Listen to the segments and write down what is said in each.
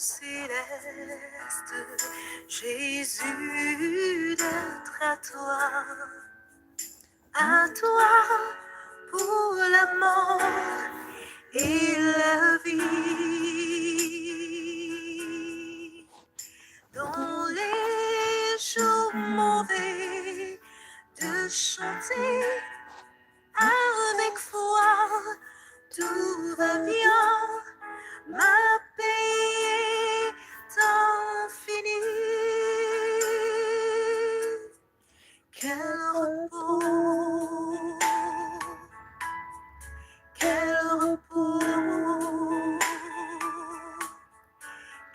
céleste, Jésus, d'être à toi pour la mort et la vie. Dans les jours mauvais, de chanter avec foi, tout va bien, ma paix est infinie. Quel repos, quel repos,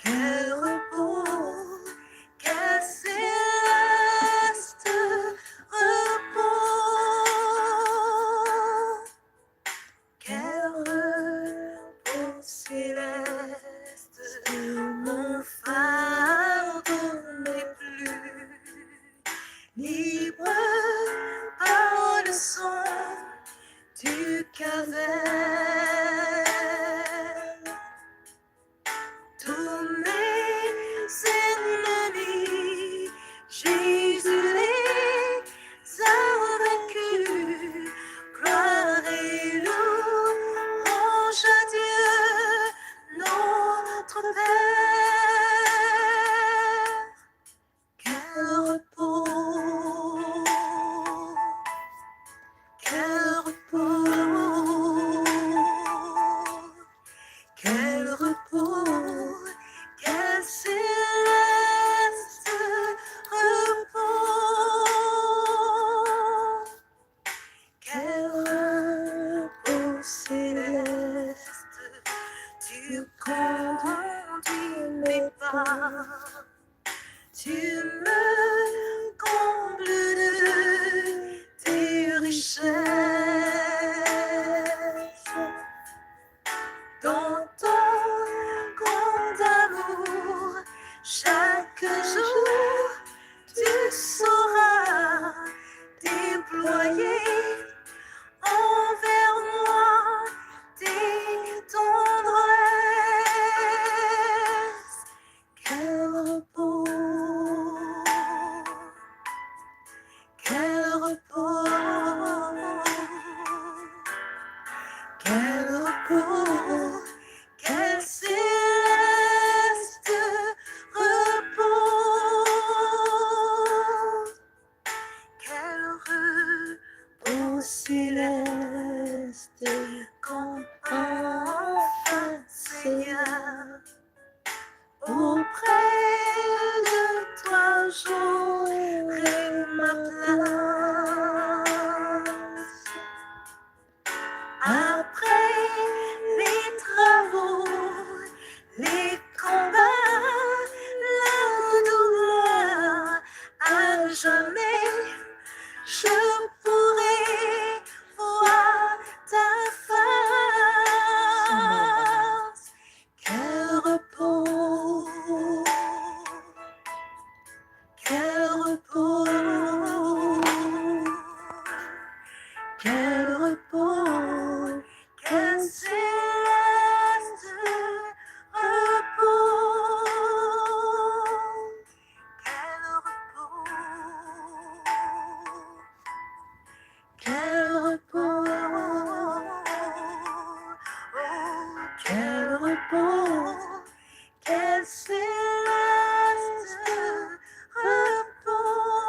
quel repos, quel céleste repos, quel repos céleste, mon fardeau n'est plus libre par le son du calvaire. Tous mes ennemis, Jésus les a vaincus. Gloire et louange à Dieu, notre Père. Quel repos, quel repos, quel repos, quel céleste repos, quel repos céleste, tu conduis mes pas, tu me combles de tes richesses. Dans ton grand amour, chaque jour, tu sauras déployer envers moi tes tendresses. Quel repos, quel repos, quel repos, quel céleste repos, quel repos céleste, quand enfin, Seigneur, auprès de toi j'aurai ma place. Après les travaux, les combats, la douleur, à jamais, je pourrai voir ta face. Quel repos, quel repos, quel repos, quel céleste repos, quel repos, quel repos, oh, quel repos, quel céleste repos.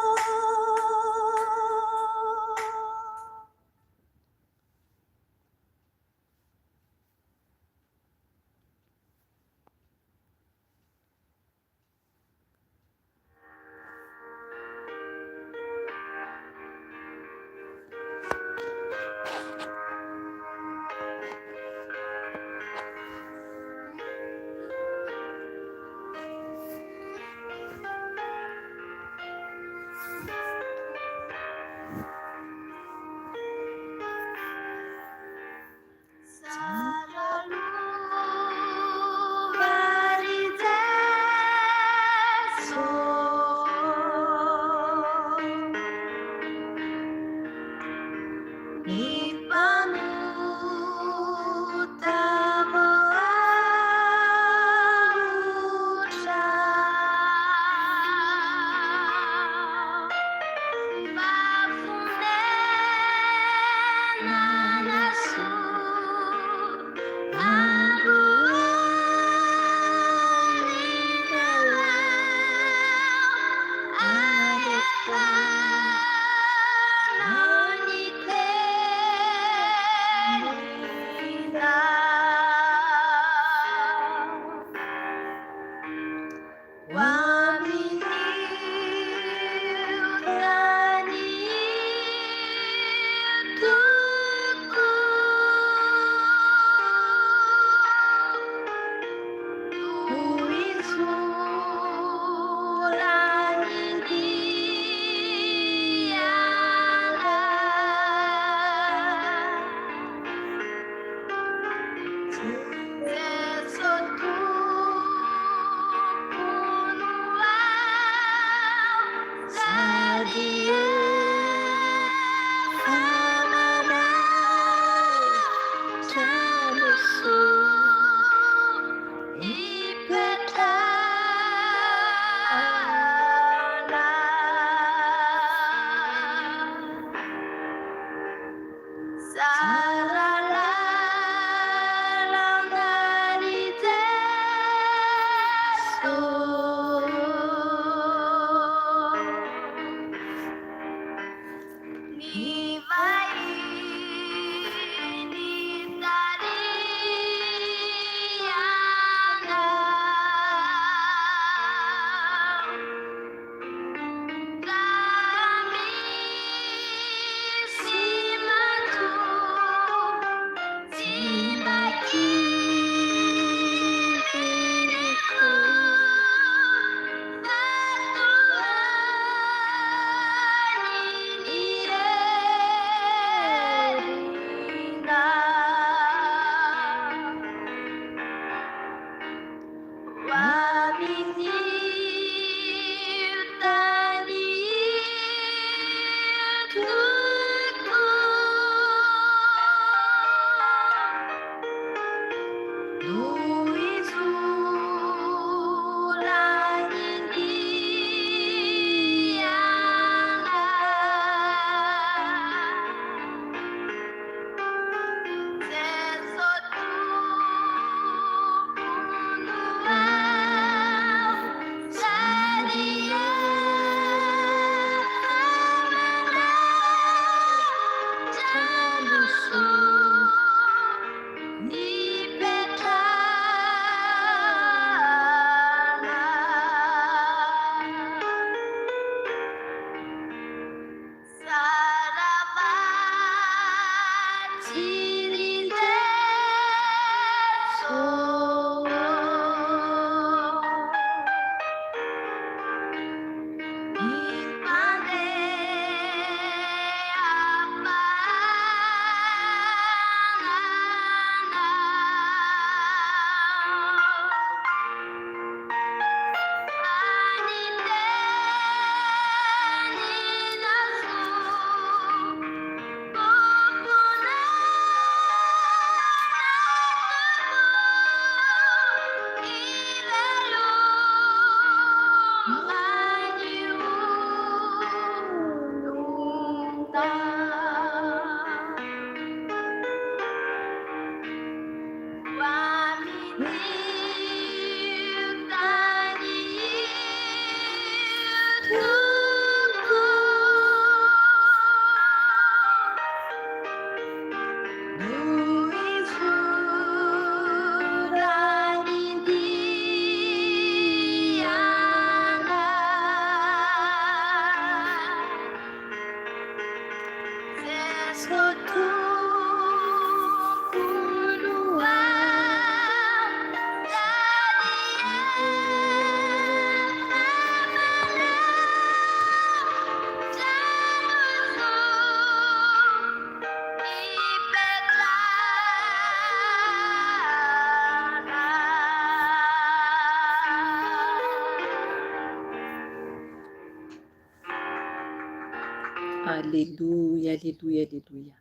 Aleluia, aleluia, aleluia.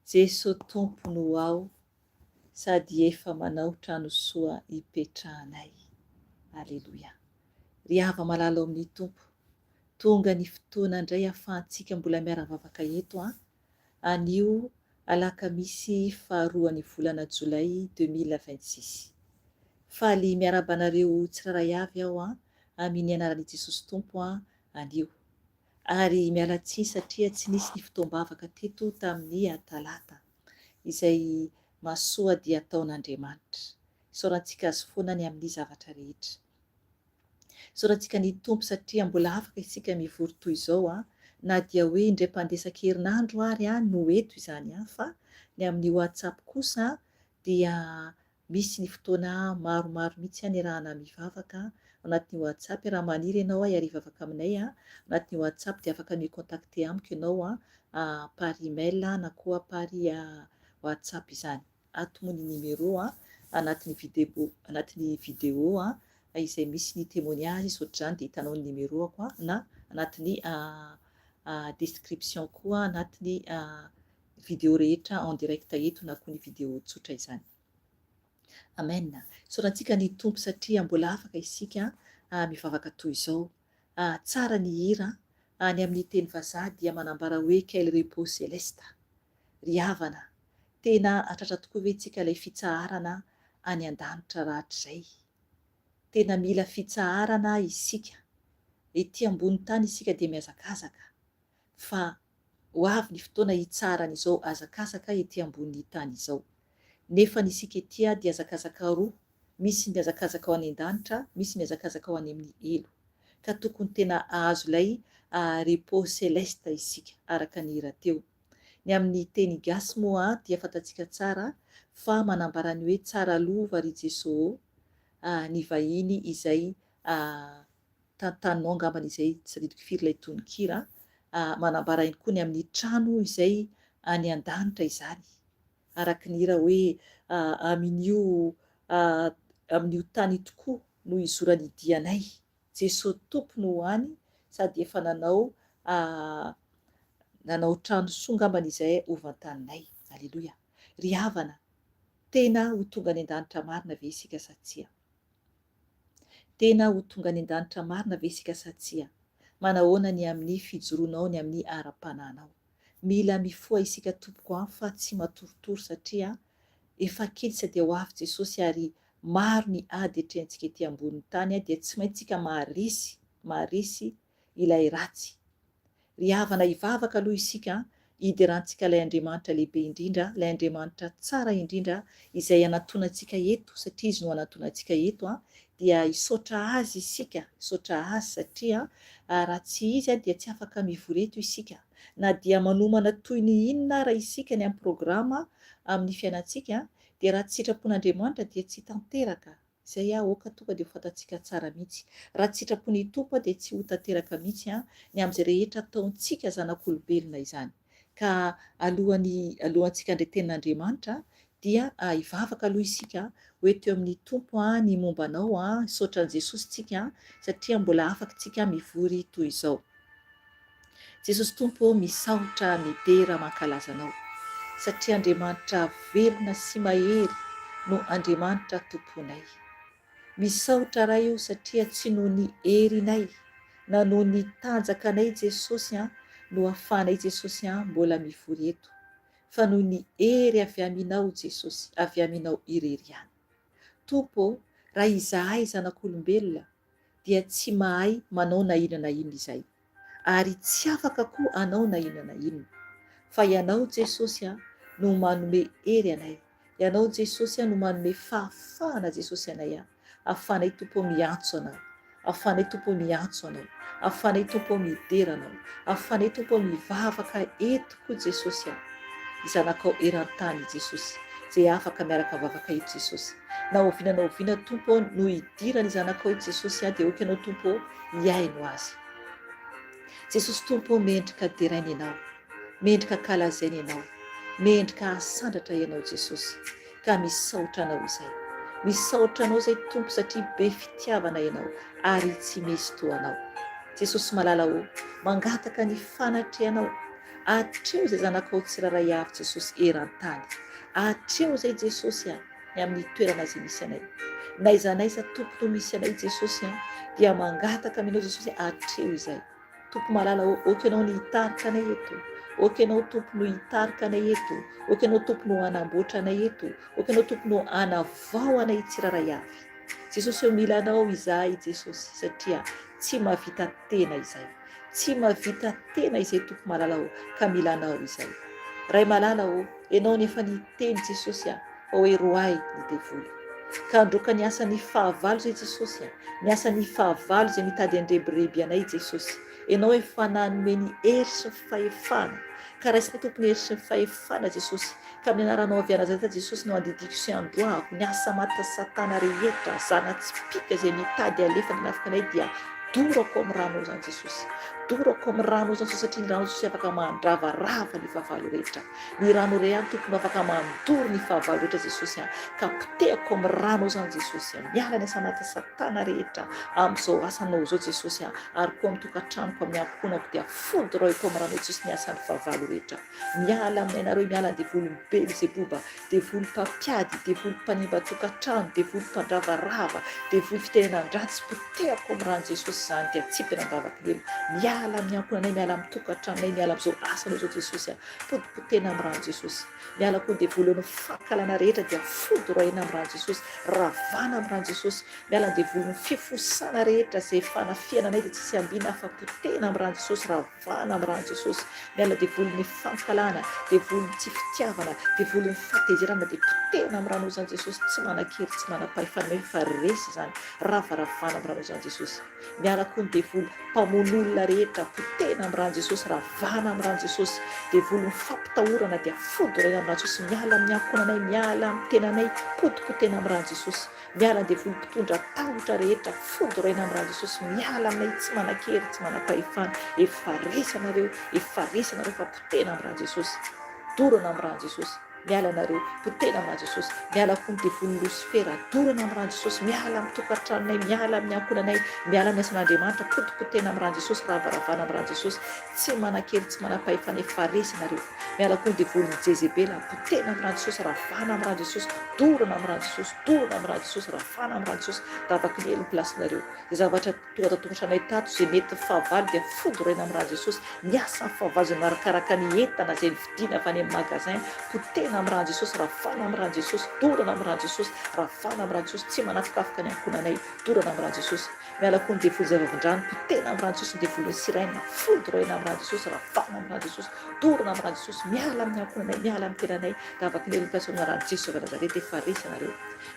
Jesosy tompony ho ao sady efa manao trano soa hipetrahanay. Aleluia. Ry hava malalo amin'ny tompo, tonga ny fotoana indray ahafahantsika mbola miara-bavaka eto anio alakamisy faharoan'ny volana Jolay 2026. Faly miarabanareo tsiraray avy aho amin'ny anaran'i Jesosy tompo anio. Ary miala tsiny satria tsy nisy ny fotoam-bavaka teto tamin'ny talata izay mahasoa dia ataon'Andriamanitra. Isaorantsika azy foana ny amin'ny zavatra rehetra. Isaorantsika ny tompo satria mbola afaka isika mivory toy izao na dia hoe indray-pandesa-kerinandro ary no eto izany fa ny amin'ny WhatsApp kosa dia misy ny fotoana maromaro mihitsy iarahana mivavaka anatin'ny WhatsApp. Raha maniry ianao hiariva vavaka aminay anatin'ny WhatsApp dia afaka mikontakte amiko ianao par email na koa par WhatsApp izany. Ato ny numéro anatin'ny vidéo izay misy ny témoignage ohatr'izany dia hitanao ny numéroako na anatin'ny description koa anatin'ny vidéo rehetra en direct eto na koa ny vidéo tsotra izany. Amen. Isaorantsika ny tompo satria mbola afaka isika mivavaka toy izao. Tsara ny hira ny amin'ny teny vazaha dia manambara hoe quel repos céleste. Ry havana, tena atratra tokoa ve tsika ilay fitsaharana any an-danitra rahatrizay. Tena mila fitsaharana isika. Ety ambony tany isika dia miazakazaka fa ho avy ny fotoana hitsarana izao azakazaka ety ambony tany izao. Nefa ny isika ety dia azakazaka roa, misy miazakazaka ho any an-danitra, misy miazakazaka ho any amin'ny elo. Ka tokony tena ahazo ilay repos céleste isika araka ny hira teo. Ny amin'ny teny gasy moa dia fantatsika tsara fa manambara ny hoe tsara lova ry Jesosy ny vahiny izay tantaninao angambany izay tsy adidiko firy ilay tononkira manambara ihany koa ny amin'ny trano izay any an-danitra izany. Araka ny hira hoe amin'io tany tokoa no izorany dianay. Jesosy tompony ho any sady efa nanao trano soa angambany izay ovantaninay. Aleloia. Ry havana, tena ho tonga any an-danitra marina ve isika satsia? Tena ho tonga any an-danitra marina ve isika satsia? Manahoana ny amin'ny fijoroanao, ny amin'ny ara-pananao? Mila mifoha isika tompoko fa tsy matoritory satria efa kely sady ho avy Jesosy ary maro ny ady etrehantsika ety ambony tany dia tsy maintsika maharesy ilay ratsy. Ry havana hivavaka aloha isika hiderantsika ilay Andriamanitra lehibe indrindra, ilay Andriamanitra tsara indrindra izay anantonantsika eto satria izy no anantonantsika eto dia hisaotra azy isika, hisaotra azy satria raha tsy izy dia tsy afaka mivory eto isika. Na dia manomana toy ny inona raha isika ny amin'ny programa amin'ny fiainantsika dia raha tsy sitrapon'Andriamanitra dia tsy tanteraka. Izay oka tonga dia ho fantatsika tsara mihitsy. Raha tsy sitrapon'ny tompo dia tsy ho tanteraka mihitsy ny amin'izay rehetra ataontsika zanak'olombelona izany. Ka alohantsika handray tenin'Andriamanitra dia hivavaka aloha isika hoeto amin'ny tompo ny mombanao hisaotran'i Jesosy tsika satria mbola afaka tsika mivory toy izao. Jesosy tompo misaotra midera mankalazanao satria Andriamanitra velona sy mahery no Andriamanitra tomponay. Misaotra raha io satria tsy noho ny herinay na noho ny tanjakanay Jesosy no ahafahanay Jesosy mbola mivory eto, fa noho ny hery avy aminao Jesosy, avy aminao irery ihany. Tompo, raha izahay zanak'olombelona dia tsy mahay manao na inona izay ary tsy afaka koa anao na inona, fa ianao Jesosy no manome hery anay, ianao Jesosy no manome fahafahana Jesosy anay ahafahanay tompo miantso anao, ahafahanay tompo miantso anao, ahafahanay tompo midera anao, ahafahanay tompo mivavaka eto koa Jesosy izanakao eran-tany Jesosy izay afaka miaraka mivavaka eto Jesosy. Na oviana tompo no hidirany zanakao eto Jesosy dia oka ianao tompo hiaino azy. Jesosy tompo mendrika derainy ianao, mendrika kalazainy ianao, mendrika asandratra ianao Jesosy, ka misaotra anao izay. Misaotra anao izay tompo satria be fitiavana ianao ary tsy misy toanao. Jesosy malala mangataka ny fanatrehanao. Atreo izay zanakao tsiraray avy Jesosy eran-tany. Atreo izay Jesosy ny amin'ny toerana izay misy anay. Naiza naiza tompo no misy anay Jesosy dia mangataka aminao Jesosy atreo izay. Tompo malala oka ianao no hitarika anay eto. Oka ianao tompo no hitarika anay eto. Oka ianao tompo no hanamboatra anay eto. Oka ianao tompo no hanavao anay tsiraray avy. Jesosy eo mila anao izahay Jesosy satria tsy mahavita tena izay. Tsy mahavita tena izay tompo malala ka mila anao izay. Ray malala ianao nefa niteny Jesosy fa hoe roay ny devoly. Ka androka ny asan'ny fahavalo izay Jesosy ny asan'ny fahavalo izay mitady andrebireby anay Jesosy. Ianao efa nanome ny hery sy ny fahefana. Ka raisinay tompony hery sy ny fahefana Jesosy. Ka amin'ny anaranao avy Nazareta Jesosy no andidiko sy androako ny asa maty Satana rehetra, zana-tsipika izay mitady alefa ny nafikanay dia dorako amin'ny ranao zany Jesosy. Dorako amin'ny ranao zany satria ny ranao Jesosy afaka mandravarava ny fahavalo rehetra. Ny rano iray ihany tompony afaka mandoro ny fahavalo rehetra Jesosy. Ka potehako amin'ny ranao zany Jesosy. Miala ny asa maty Satana rehetra amin'izao asanao zao Jesosy. Ary koa amin'ny tokantranoko amin'ny amponako dia fodoroiko amin'ny ranao Jesosy ny asan'ny fahavalo rehetra. Miala aminay nareo, miala ny devoly Belzeboba, devoly mpampiady, devoly mpanimba tokantrano, devoly mpandravarava, devoly fitenenan-dratsy, potehako amin'ny rano Jesosy zany dia tsy mpianambavakely. Miala amin'ny amponanay, miala amin'ny tokantranonay, miala amin'izao asanao zao Jesosy. Potipotena amin'ny rano Jesosy. Miala koa devoly ny fahakalana rehetra dia fodoroina amin'ny rano Jesosy. Ravana amin'ny rano Jesosy. Miala ny devoly ny fifosana rehetra izay fanafiananay dia tsisy ambina fa potena amin'ny rano Jesosy. Ravana amin'ny rano Jesosy. Miala devoly ny fankalana, devoly ny tsy fitiavana, devoly ny fatezerana dia potena amin'ny rano zany Jesosy. Tsy manan-kery, tsy manam-pahefana fa resy zany. Ravaravana amin'ny rano zany Jesosy. Miala koa ny devoly mpamon'olona rehetra, potena amin'ny rano Jesosy. Ravana amin'ny rano Jesosy. Devoly ny fampitahorana dia fodoroina amin'ny rano Jesosy. Miala amin'ny ankonanay, miala amin'ny tenanay, potipotena amin'ny rano Jesosy. Miala ny devoly mpitondra tahotra rehetra, fodoroina amin'ny rano Jesosy. Miala aminay, tsy manan-kery, tsy manam-pahefana. Efa resy anareo fa potena amin'ny rano Jesosy. Dorana amin'ny rano Jesosy. Miala anareo, potena amin'ny rano Jesosy. Miala koa ny devoly Lucifera, dorana amin'ny rano Jesosy. Miala amin'ny tokantranonay, miala amin'ny ankonanay, miala amin'ny asan'Andriamanitra, potipotena amin'ny rano Jesosy. Ravaravana amin'ny rano Jesosy. Tsy manan-kery, tsy manam-pahefana, efa resy anareo. Miala koa ny devoly Jezebela, potena amin'ny rano Jesosy. Ravana amin'ny rano Jesosy. Dorana amin'ny rano Jesosy. Dorana amin'ny rano Jesosy. Ravana amin'ny rano Jesosy. Davaka ny hely ny plasinareo. Izay zavatra tonga tantokantranay tato izay mety fahavalo dia fodoroina amin'ny rano Jesosy. Ny asan'ny fahavalo izay marakaraka ny entana izay vidiana avy any amin'ny magasin, potena amin'ny rano Jesosy. Ravana amin'ny rano Jesosy. Dorana amin'ny rano Jesosy. Ravana amin'ny rano Jesosy. Tsy manafikafoka ny ankonanay. Dorana amin'ny rano Jesosy. Miala koa ny devoly zava-mandrano, potena amin'ny rano Jesosy. Ny devoly siraina, fodoroina amin'ny rano Jesosy. Ravana amin'ny rano Jesosy. Dorana amin'ny rano Jesosy. Miala amin'ny ankonanay, miala amin'ny tenanay. Davaka ny hely ny plasin'ny rano Jesosy avy Nazareta. Efa resy anareo.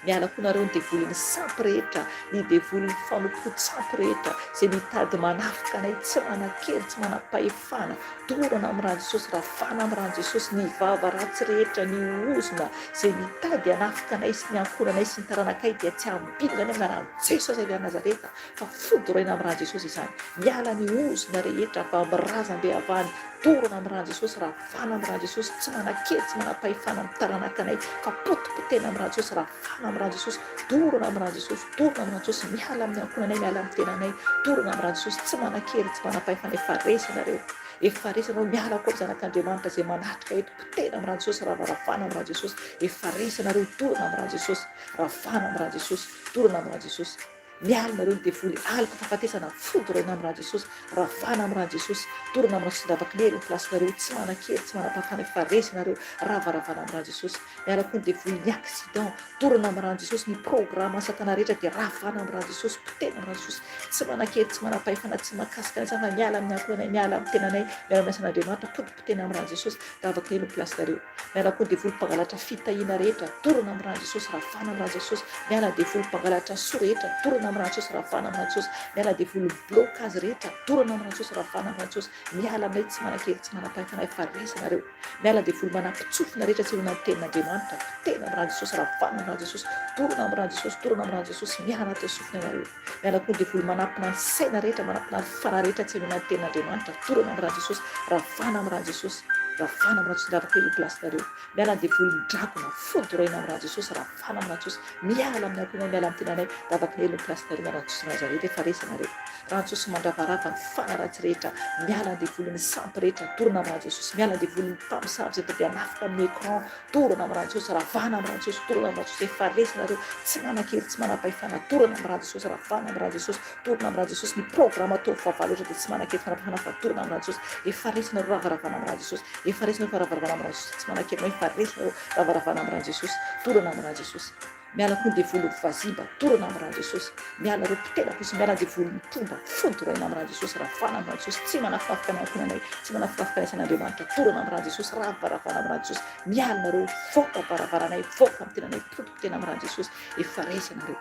Miala koa nareo ny devoly ny sampy rehetra, ny devoly ny fanompo-tsampy rehetra izay mitady manafika anay, tsy manan-kery, tsy manam-pahefana. Dorana amin'ny rano Jesosy. Ravana amin'ny rano Jesosy. Ny vava ratsy rehetra, ny ozona izay mitady hanafika anay sy ny ankonanay sy ny taranakay dia tsy ambinina any amin'ny rano Jesosy avy Nazareta fa fodoroina amin'ny rano Jesosy izany. Miala ny ozona rehetra fa mirazam-be avany. Dorana amin'ny rano Jesosy. Ravana amin'ny rano Jesosy. Tsy manan-kery, tsy manam-pahefana amin'ny taranakanay fa potipotena amin'ny rano Jesosy. Ravana amin'ny rano Jesosy. Dorana amin'ny rano Jesosy. Dorana amin'ny rano Jesosy. Miala amin'ny ankonanay, miala amin'ny tenanay. Dorana amin'ny rano Jesosy. Tsy manan-kery, tsy manam-pahefana, efa resy anareo. Efa resy anareo. Miala koa ny zanak'Andriamanitra izay manatrika eto, potena amin'ny rano Jesosy. Ravana amin'ny rano Jesosy. Efa resy anareo. Dorana amin'ny rano Jesosy. Ravana amin'ny rano Jesosy. Dorana amin'ny rano Jesosy. Miala nareo ny devoly alika fahafatesana, fodoroina amin'ny rano Jesosy. Ravana amin'ny rano Jesosy. Dorana amin'ny rano Jesosy. Davaka ny hely ny plasinareo, tsy manan-kery, tsy manam-pahefana, efa resy nareo. Ravaravana amin'ny rano Jesosy. Miala koa ny devoly ny accident, dorana amin'ny rano Jesosy. Ny programme Satana rehetra dia ravana amin'ny rano Jesosy, potena amin'ny rano Jesosy. Tsy manan-kery, tsy manam-pahefana, tsy mahakasika anay, fa miala amin'ny ankonanay, miala amin'ny tenanay, miala amin'ny asan'Andriamanitra, potipotena amin'ny rano Jesosy. Davaka ny hely ny plasinareo. Miala koa ny devoly mpangalatra fitahiana rehetra, dorana amin'ny rano Jesosy. Ravana amin'ny rano Jesosy. Miala ny devoly mpangalatra so rehetra, dorana amin'ny rano Jesosy. Ravana amin'ny rano Jesosy. Miala devoly blocage rehetra, dorana amin'ny rano Jesosy. Ravana amin'ny rano Jesosy. Miala aminay, tsy manan-kery, tsy manam-pahefana, efa resy anareo. Miala devoly manampitsofina rehetra tsy olona ny tenin'Andriamanitra, potena amin'ny rano Jesosy. Ravana amin'ny rano Jesosy. Dorana amin'ny rano Jesosy. Dorana amin'ny rano Jesosy. Miala teo sofina anareo. Miala koa devoly manampina ny saina rehetra, manampina ny fana rehetra tsy olona ny tenin'Andriamanitra, dorana amin'ny rano Jesosy. Ravana amin'ny rano Jesosy. ravana amin'Andriamantsy ndravaka hoe plasinareo miala ny devoly midragona fodorena amin'Andriamantsy Jesosy ravana amin'Andriamantsy Jesosy miala amin'ny ankonay miala amin'ny tenanay ndravaka hely ny plasinareo miala Jesosy Nazareta efa resanareo raha Jesosy mandravarava ny fanaratsy rehetra miala ny devoly ny sampy rehetra dorona amin'Andriamantsy Jesosy miala ny devoly ny mpamosavy zay tody anafika amin'ny écran dorona amin'Andriamantsy Jesosy ravana amin'Andriamantsy Jesosy dorona amin'Andriamantsy Jesosy efa resanareo tsy manan-kery tsy manam-pahefana dorona amin'Andriamantsy Jesosy ravana amin'Andriamantsy Jesosy dorona amin'Andriamantsy Jesosy ny programme atao vavalo ohatra dia tsy manan-kery fanapahana fa dorona amin'Andriamantsy Jesosy efa resanareo ravaravana amin'Andriamantsy Jesosy efa resanareo ravaravana amin'Andriamantsy Jesosy tsy manan-kery efa resanareo ravaravana amin'Andriamantsy Jesosy dorona amin'Andriamantsy Jesosy miala koa ny devoly vazimba dorona amin'Andriamantsy Jesosy miala reo mpitelakoa sy miala ny devoly mitomba fodorena amin'Andriamantsy Jesosy ravana amin'Andriamantsy Jesosy tsy manafikafika ny ankonanay tsy manafikafika ny isan'Andriamanitra dorona amin'Andriamantsy Jesosy ravaravana amin'Andriamantsy Jesosy mialanareo voaka varavaranay voaka amin'ny tenanay pototena amin'Andriamantsy Jesosy efa resanareo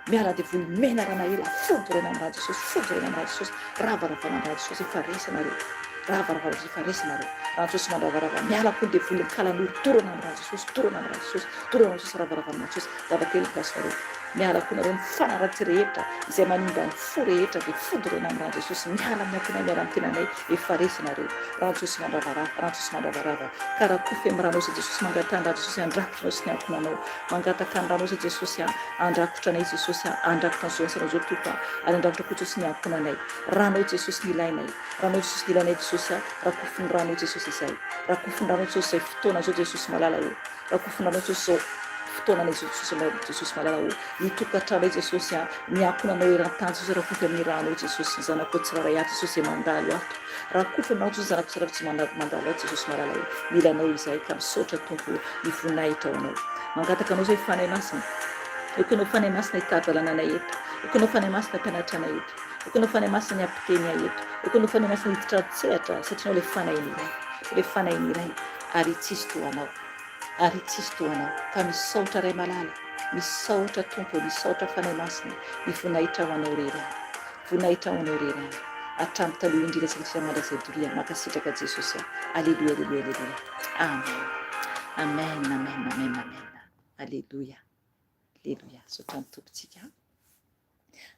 miala devoly mena ranahela fodorena amin'Andriamantsy Jesosy fodorena amin'Andriamantsy Jesosy ravaravana amin'Andriamantsy Jesosy efa resanareo ravaravana efa resanareo raha Jesosy mandravarava miala koa ny devoly mikalan'olo dorona amin'Andriamantsy Jesosy dorona amin'Andriamantsy Jesosy dorona amin'Andriamantsy Jesosy ravaravana amin'Andriamantsy Jesosy zavakely plasinareo miala koa nareo ny fanaratsy rehetra izay manimba ny fo rehetra dia fodorena amin'Andriamantsy Jesosy miala amin'ny ankonay miala amin'ny tenanay efa resanareo raha Jesosy mandravarava raha Jesosy mandravarava karaha koa femranao zay Jesosy mangatandra Jesosy andrakotranao sy ny ankonanao mangataka ny ranao zay Jesosy andrakotra anay Jesosy andrakotra ny zoansanao zao tompo ary andrakotra koa Jesosy ny ankonanay ranao Jesosy ny ilainay ranao Jesosy ny ilainay Jesosy rakofiny ranao Jesosy izay rakofiny ranao Jesosy izay fotoana zao Jesosy malala eo rakofiny ranao Jesosy zao fotoananay Jesosy malala eo nitokatranay Jesosy ny ankonanao eran-tany Jesosy rakofy amin'ny ranao Jesosy zanako tsiraray ato Jesosy mandalo ato rakofy aminao Jesosy zanako tsiraray tsy mandalo ato Jesosy malala eo milanao izay ka misaotra tompo ny voninahitra ao anao mangataka anao zay fanay masina ekonao fanay masina hitadalana anay eto ekonao fanay masina mpianatra anay eto ekonao fanay masina ny ampiteny eto ekonao fanay masina hiditra tsehatra satria anao le fanay iray ary tsisy toanao ary tsisy toanao ka misaotra ray malala misaotra tompo misaotra fanay masina ny voninahitra ao anao rerany voninahitra ao anao rerany hatramin'ny taloha indrindra satria mandrazay doria makasitraka Jesosy alleluia alleluia alleluia amen amen amen amen amen alleluia alleluia saotra ny tompontsika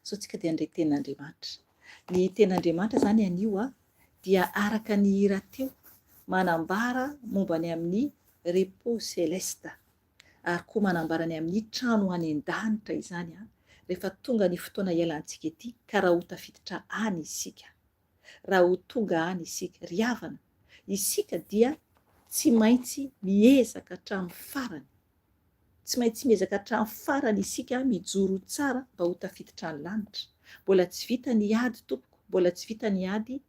saotsika dia andray ten'Andriamanitra ny ten'Andriamanitra zany anio dia araka ny hira teo manambara momba ny amin'ny repos céleste ary koa manambara ny amin'ny trano any an-danitra izany rehefa tonga ny fotoana ialantsika ety ka raha ho tafiditra any isika raha ho tonga any isika ry havana isika dia tsy maintsy miezaka hatramin'ny farany tsy maintsy miezaka hatramin'ny farany isika mijoro tsara mba ho tafiditra ny lanitra mbola tsy vita ny ady tompoko mbola tsy vita ny ady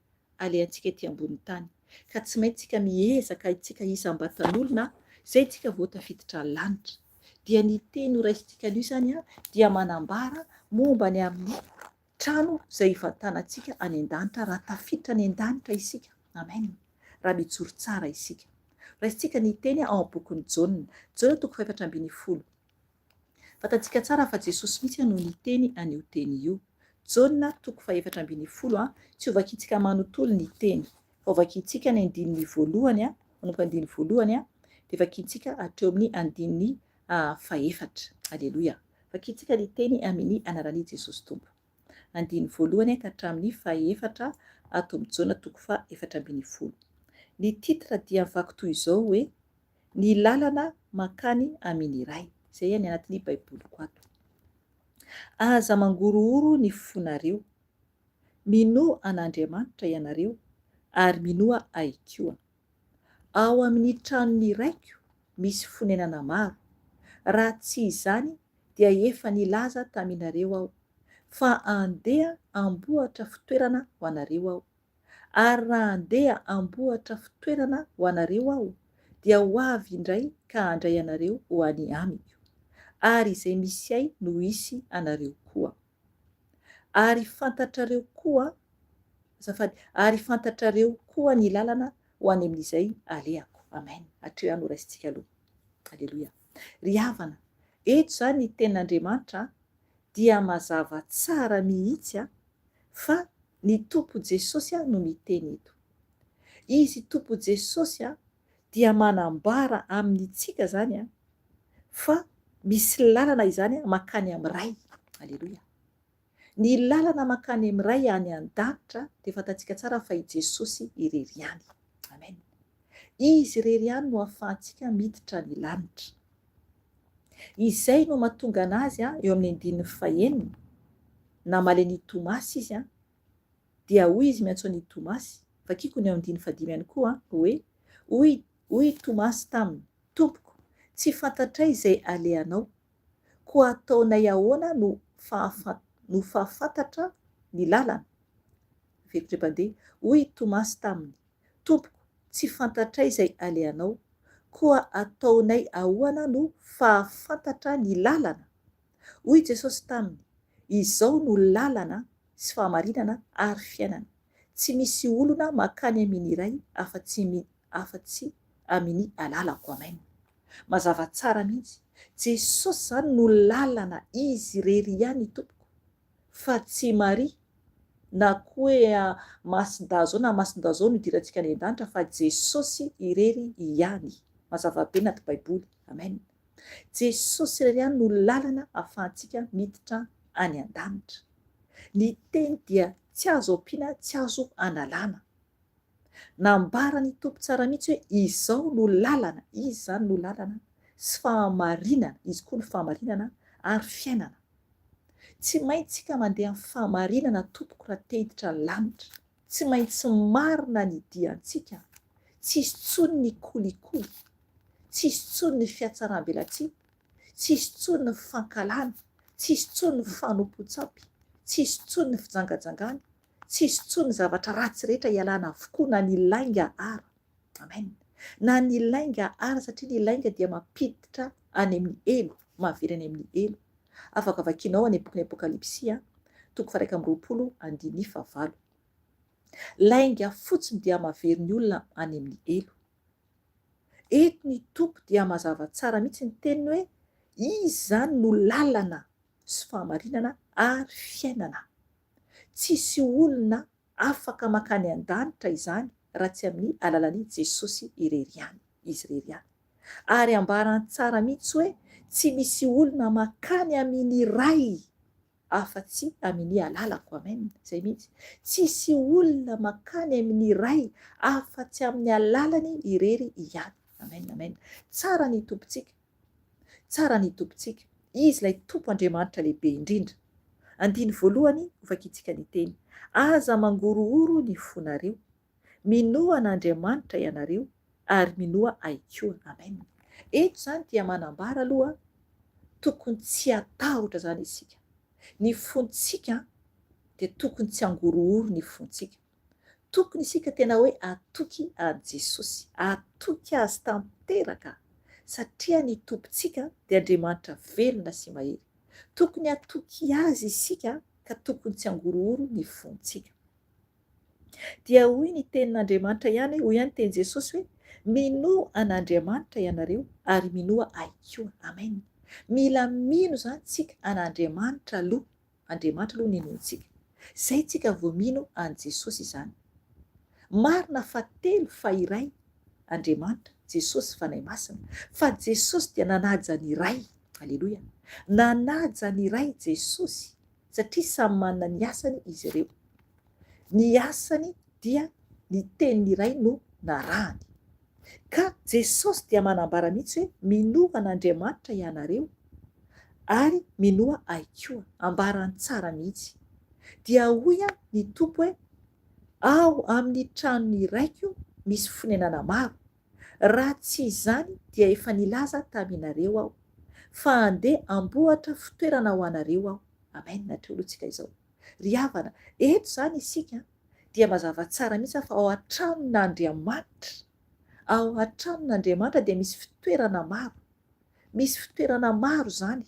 alehantsika ety ambony tany ka tsy maintsy tsika miezaka itsika isam-batan'olona zay tsika vao tafiditra ny lanitra dia ny teny ho raisintsika an'io zany dia manambara momba ny amin'ny trano zay ivantanantsika any an-danitra raha tafiditra ny an-danitra isika amen raha mijoro tsara isika raisintsika ny teny ao am-bokin'ny Jaona toko 7:10 fantatsika tsara fa Jesosy mihitsy no niteny an'io teny io Jaona toko 7:10 tsy ovakitsika manontolo ny teny fa ovakitsika ny andininy voalohany manompo andiny voalohany dia vakintsika hatreo amin'ny andininy faefatra alleluia vakintsika ny teny amin'ny anaran'i Jesosy tompo andiny voalohany ka hatramin'ny faefatra ato amin'ny Jaona toko 7:10 ny titra dia mivaky toy izao hoe ny lalana makany amin'ny iray izay any anatin'ny baiboliko ato aza mangorohoro ny fonareo minoa an'Andriamanitra ianareo ary minoa aikoa ao amin'ny tranony raiko misy fonenana maro raha tsy izany dia efa nilaza taminareo aho fa andeha amboatra fitoerana ho anareo aho ary raha andeha amboatra fitoerana ho anareo aho dia ho avy indray ka handray anareo ho any amiko ary izay misy ahy no hisy anareo koa ary fantatrareo koa ny lalana ho any amin'izay alehako amen hatreo ihany ho raisintsika aloha alleluia ry havana eto zany ny tenin'Andriamanitra dia mazava tsara mihitsy fa ny tompo Jesosy no miteny eto izy tompo Jesosy dia manambara amintsika zany fa misy lalana izany makany amin'ny ray alleluia ny lalana makany amin'ny ray any an-danitra dia fantatsika tsara fa i Jesosy irery any amen Izy irery ihany no ahafahantsika miditra ny lanitra. Izay no mahatonga anazy eo amin'ny andininy faheniny na maleny Tomasy izy dia hoy izy miantso ny Tomasy, vakiko ny ao andininy fadimy ihany koa hoe hoy Tomasy taminy, tompoko, tsy fantatray izay alehanao, koa ataonay ahoana no fahafantatra ny lalana. Velotry-pandeha, hoy Tomasy taminy, tompoko, tsy fantatray izay alehanao, koa ataonay ahoana no fahafantatra ny lalana. Hoy Jesosy taminy, izao no lalana sy fahamarinana ary fiainana. Tsy misy olona makany amin'ny iray afa-tsy amin'ny alalako. Amen. Mazava tsara mihitsy, Jesosy zany no lalana, izy irery ihany tompoko, fa tsy Maria na koa masinda zao na masinda zao no idirantsika any an-danitra, fa Jesosy irery ihany. Mazava be anaty baiboly. Amen. Jesosy irery ihany no lalana ahafahantsika miditra any an-danitra. Ny teny dia tsy azo ampiana, tsy azo analana. Nambarany tompo tsara mihitsy hoe izao no lalana, izy zany no lalana sy fahamarinana, izy koa no fahamarinana ary fiainana. Tsy maintsy tsika mandeha amin'ny fahamarinana tompoko raha te hiditra ny lanitra. Tsy maintsy marina ny diantsika, tsisy tsony ny kolikoly, tsisy tsony ny fiatsaram-belatsihy, tsisy tsony ny fankalana, tsisy tsony ny fanompotsapy, tsisy tsony ny fijangajangana, tsisy tsony ny zavatra ratsy rehetra ialana avokoa na ny lainga ara. Amen. Na ny lainga ara, satria ny lainga dia mampiditra any amin'ny elo, mahavery any amin'ny elo. Afaka vakianao any boky ny Apokalipsia, toko 1:20. Lainga fotsiny dia mahavery ny olona any amin'ny elo. Eto ny tompo dia mazava tsara mihitsy ny teniny hoe izy zany no lalana sy fahamarinana ary fiainana. Tsisy olona afaka makany an-danitra izany raha tsy amin'ny alalan'i Jesosy irery ihany, izy irery ihany. Ary ambarany tsara mihitsy hoe tsy misy olona makany amin'ny ray afa-tsy amin'ny alalako. Amen. Zay mihitsy, tsisy olona makany amin'ny ray afa-tsy amin'ny alalany irery ihany. Amen. Amen. Tsara ny tompontsika, tsara ny tompontsika. Izy ilay tompo Andriamanitra lehibe indrindra. Andiny voalohany vakitsika ny teny, aza mangorohoro ny fonareo, minoana Andriamanitra ianareo ary minoa ahy koa. Amen. Eto zany dia manambara aloha tokony tsy atahotra zany isika. Ny fontsika dia tokony tsy angorohoro ny fontsika. Tokony isika tena hoe atoky an Jesosy, atoky azy tanteraka, satria ny tompontsika dia Andriamanitra velona sy mahery. Tokony atoky azy isika ka tokony tsy angorohoro ny fontsika. Dia hoy ny tenin'Andriamanitra ihany, hoy ihany teny Jesosy hoe minoa an'Andriamanitra ianareo ary minoa ahy koa. Amen. Mila mino zany tsika an'Andriamanitra aloha, Andriamanitra aloha ninontsika, zay tsika vao mino an Jesosy izany. Marina fa telo fa iray Andriamanitra, Jesosy fanahy masina, fa Jesosy dia nanaja ny iray. Aleloia. Nanaja ny iray Jesosy, satria samy manana ny asany izy ireo. Ny asany dia ny tenin'ny iray no narahany. Ka Jesosy dia manambara mihitsy hoe minoa an'Andriamanitra ianareo ary minoa ahy koa. Ambarany tsara mihitsy. Dia hoy ny tompo hoe ao amin'ny tranony iraiko misy fonenana maro. Raha tsy izany dia efa nilaza taminareo aho, fa andeha amboatra fitoerana ho anareo aho. Amen. Natreo alohantsika izao. Ry havana, eto zany isika dia mazava tsara mihitsy fa ao an-tranon'Andriamanitra. Ao an-tranon'Andriamanitra dia misy fitoerana maro. Misy fitoerana maro zany.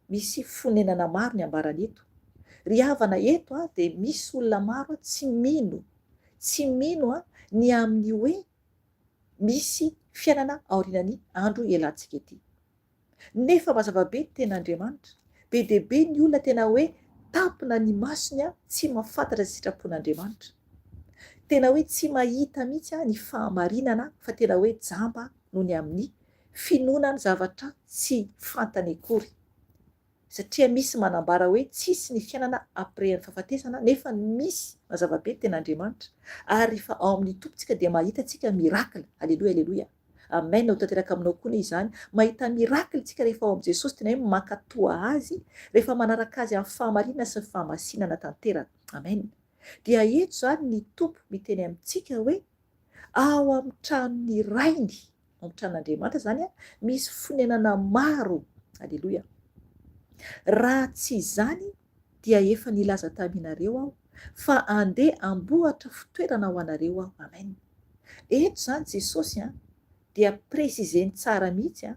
Misy fonenana maro ny ambarany eto. Ry havana, eto dia misy olona maro tsy mino ny amin'ny hoe misy fiainana aorian'ny andro ialantsika ety. Nefa mazava be ny ten'Andriamanitra, be dia be ny olona tena hoe tampina ny masony tsy mahafantatra ny sitrapon'Andriamanitra. Tena hoe tsy mahita mihitsy ny fahamarinana, fa tena hoe jamba noho ny amin'ny finoana ny zavatra tsy fantany akory. satria misy manambara hoe tsisy ny fiainana après ny fahafatesana nefa misy mazava be ten'Andriamanitra ary rehefa ao amin'ny tompontsika dia mahita tsika mirakla. Aleloia, aleloia. Amen. Ho tanteraka aminao koa ny izany. Mahita mirakla tsika rehefa ao amin'ny Jesosy, tena hoe mankatoa azy rehefa manaraka azy amin'ny fahamarinana sy ny fahamasinana tanteraka. Amen. Dia eto zany ny tompo miteny amintsika hoe ao amin'ny tranony rainy, ao amin'ny tranon'Andriamanitra zany misy fonenana maro. Aleloia. Raha tsy izany dia efa nilaza taminareo aho fa andeha amboatra fitoerana ho anareo aho. Amen. Eto zany Jesosy dia presizeny tsara mihitsy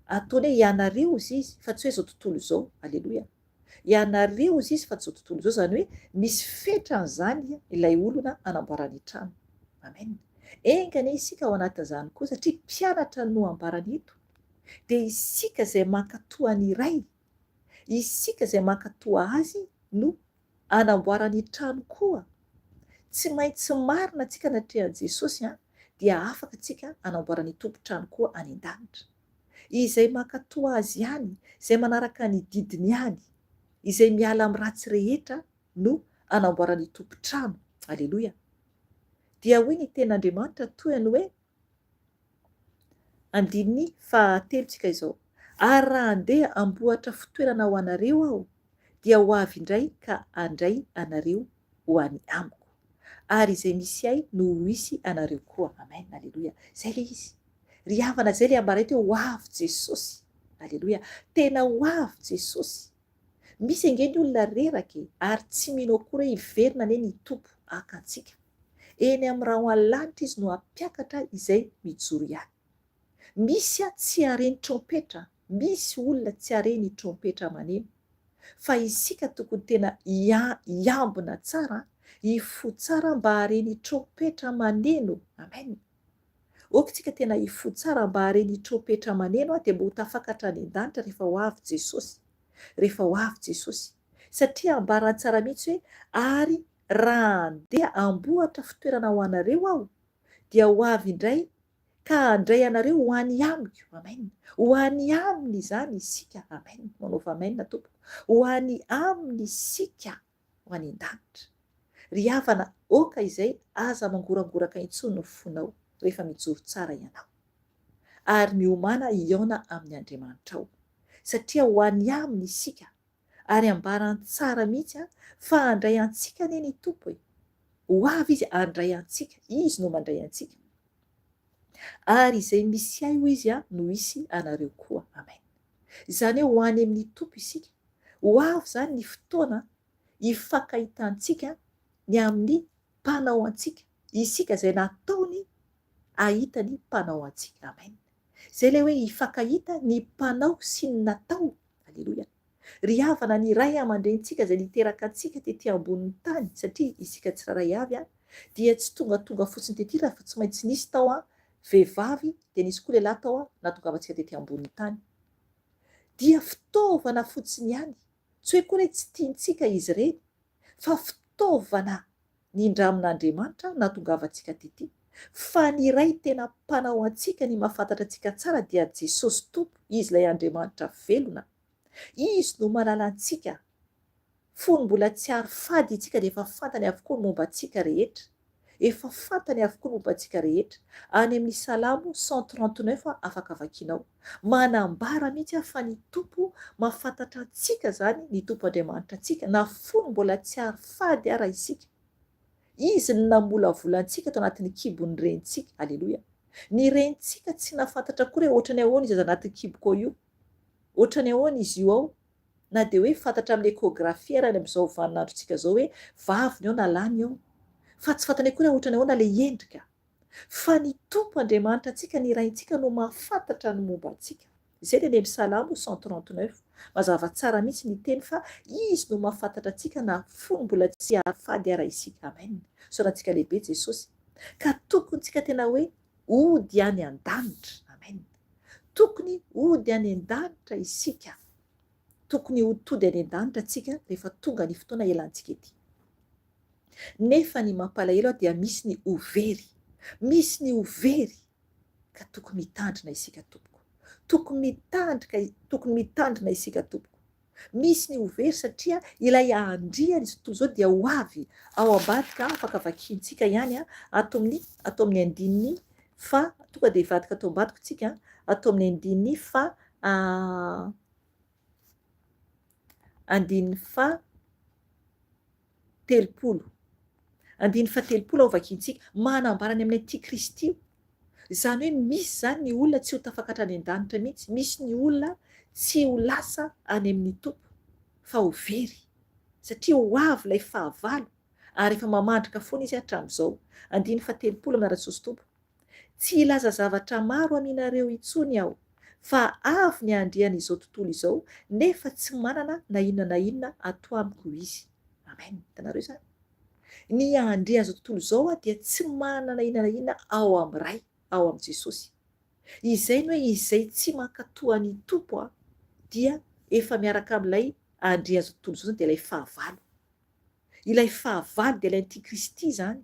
ataony hoe ianareo izy fa tsy hoe zao tontolo izao. Aleloia. Ianareo izy fa tsy zao tontolo izao, zany hoe misy fetran'izany ilay olona anamboarany trano. Amen. Engany isika ao anatin'izany koa satria mpianatra no ambarany eto dia isika izay mankatoa ny iray, isika izay mankatoa azy no anamboarany trano koa. Tsy maintsy marina tsika natrehan'i Jesosy dia afaka tsika anamboarany tompo-trano koa any an-danitra. Izay mankatoa azy ihany, izay manaraka ny didiny ihany, izay miala amin'ny ratsy rehetra no anamboarany tompo-trano. Aleloia. Dia hoy ny ten'Andriamanitra toy ny hoe andininy fahatelontsika izao, ary raha andeha amboatra fitoerana ho anareo aho dia ho avy indray ka andray anareo ho any amiko, ary izay misy ahy no ho hisy anareo koa. Amen. Aleloia. Zay le izy. Ry havana zay le ambara eto hoe ho avy Jesosy. Aleloia. Tena ho avy Jesosy. Misy angeny olona reraka ary tsy mino akory hoe hiverina anie ny tompo akantsika. Eny amin'ny raha ho an-lanitra izy no hampiakatra izay mijoro ihany. Misy tsy hareny trompetra, misy olona tsy hareny trompetra maneno, fa isika tokony tena hiambina tsara, hifoha tsara mba hareny trompetra maneno. Amen. Okantsika tena hifoha tsara mba hareny trompetra maneno dia mba ho tafakatra any an-danitra rehefa ho avy Jesosy. Rehefa ho avy Jesosy. Satria ambarany tsara mihitsy hoe ary raha andeha amboatra fitoerana ho anareo aho dia ho avy indray ka andray anareo ho any amiko. Amen. Ho any aminy izany isika. Amen. Manaova amen na tompoko. Ho any aminy isika ho any an-danitra. Ry havana, oka izay aza mangorangoraka intsony ny fonao rehefa mijoro tsara ianao, ary miomana hiaona amin'ny Andriamanitra ao, satria ho any aminy isika. Ary ambarany tsara mihitsy fa andray antsika anie ny tompo e. Ho avy izy andray antsika, izy no mandray antsika. Ary izay misy ahy ho izy no hisy anareo koa. Amen. Izany hoe ho any amin'ny tompo isika. Ho avy zany ny fotoana hifankahitantsika ny amin'ny mpanao antsika, isika izay nataony ahita ny mpanao antsika. Amen. Zay le hoe hifankahita ny mpanao sy ny natao. Aleloia. Ry havana ny ray aman-drenitsika izay niteraka antsika tetỳ ambonin'ny tany, satria isika tsiraray avy dia tsy tonga fotsiny tetỳ raha fa tsy maintsy nisy tao vehivavy dia nisy koa lehilahy tao nahatongavantsika tetỳ ambonin'ny tany. Dia fitaovana fotsiny ihany, tsy hoe koa tsy tiantsika izy ireny, fa fitaovana nindramin'Andriamanitra nahatongavantsika tetỳ. Fa ny iray tena mpanao antsika, ny mahafantatra antsika tsara dia Jesosy Tompo, izy ilay Andriamanitra velona. Izy no manala antsika. Fony mbola tsy ary fady itsika dia efa fantany avokoa ny momba antsika rehetra. Efa fantany avokoa ny momba antsika rehetra. Any amin'ny Salamo 139 afaka vakianao. Manambara mihitsy fa ny tompo mahafantatra antsika zany, ny tompo Andriamanitra antsika, na fony mbola tsy ary fady ara isika. Izy no namolavola antsika tao anatin'ny kibon'ny renitsika. Aleloia. Ny renitsika tsy nafantatra koa hoe ohatrany ahoana izy anatin'ny kiboko io. Ohatrany ahoana izy io ao. Na dia hoe fantatra amin'ny ekografia raha amin'izao vaninandrontsika zao hoe vaviny ao na lany ao. Fa tsy fantany koa hoe ohatrany ahoana ilay endrika. Fa ny tompo Andriamanitra antsika, ny raintsika no mahafantatra ny momba antsika. Izay dia ny Salamo 139. Mazava tsara mihitsy ny teny fa izy no mahafantatra antsika na fony mbola tsy ary fady ara isika. Amen. Sorantsika lehibe Jesosy. Ka tokony tsika tena hoe ody any an-danitra. Amen. Tokony ody any an-danitra isika. Tokony hotody any an-danitra tsika rehefa tonga ny fotoana ialantsika ety. Nefa ny mampalahelo dia misy ny overy. Misy ny overy. Ka tokony mitandrina isika tompoko. Tokony mitandrina isika tompoko. misy ny ho very satria ilay andriany izy tontolo izao dia ho avy ao ambadika afaka vakiantsika ihany atao amin'ny andininy fa tonga dia hivadika atao ambadika tsika atao amin'ny andininy fa andininy fa telopolo andininy fa telopolo ao vakiantsika manambarany amin'ny aty Kristy io. Izany hoe misy zany ny olona tsy ho tafakatra any an-danitra mihitsy, misy ny olona tsy ho lasa any amin'ny tompo fa ho very satria ho avy ilay fahavalo ary efa mamandrika foana izy hatramin'izao. Andininy fa telopolo amin'ny Jesosy Tompo. Tsy hilaza zavatra maro aminareo intsony aho fa avy ny andrian'izao tontolo izao nefa tsy manana na inona ato amiko izy. Amen. Hitanareo zany? Ny andrian'izao tontolo izao dia tsy manana inona ao amin'iray, ao amin'i Jesosy. Izay ny hoe izay tsy mankatoa ny tompo dia efa miaraka amin'ilay andrian'izao tontolo izao dia ilay fahavalo. Ilay fahavalo dia ilay antikristy zany.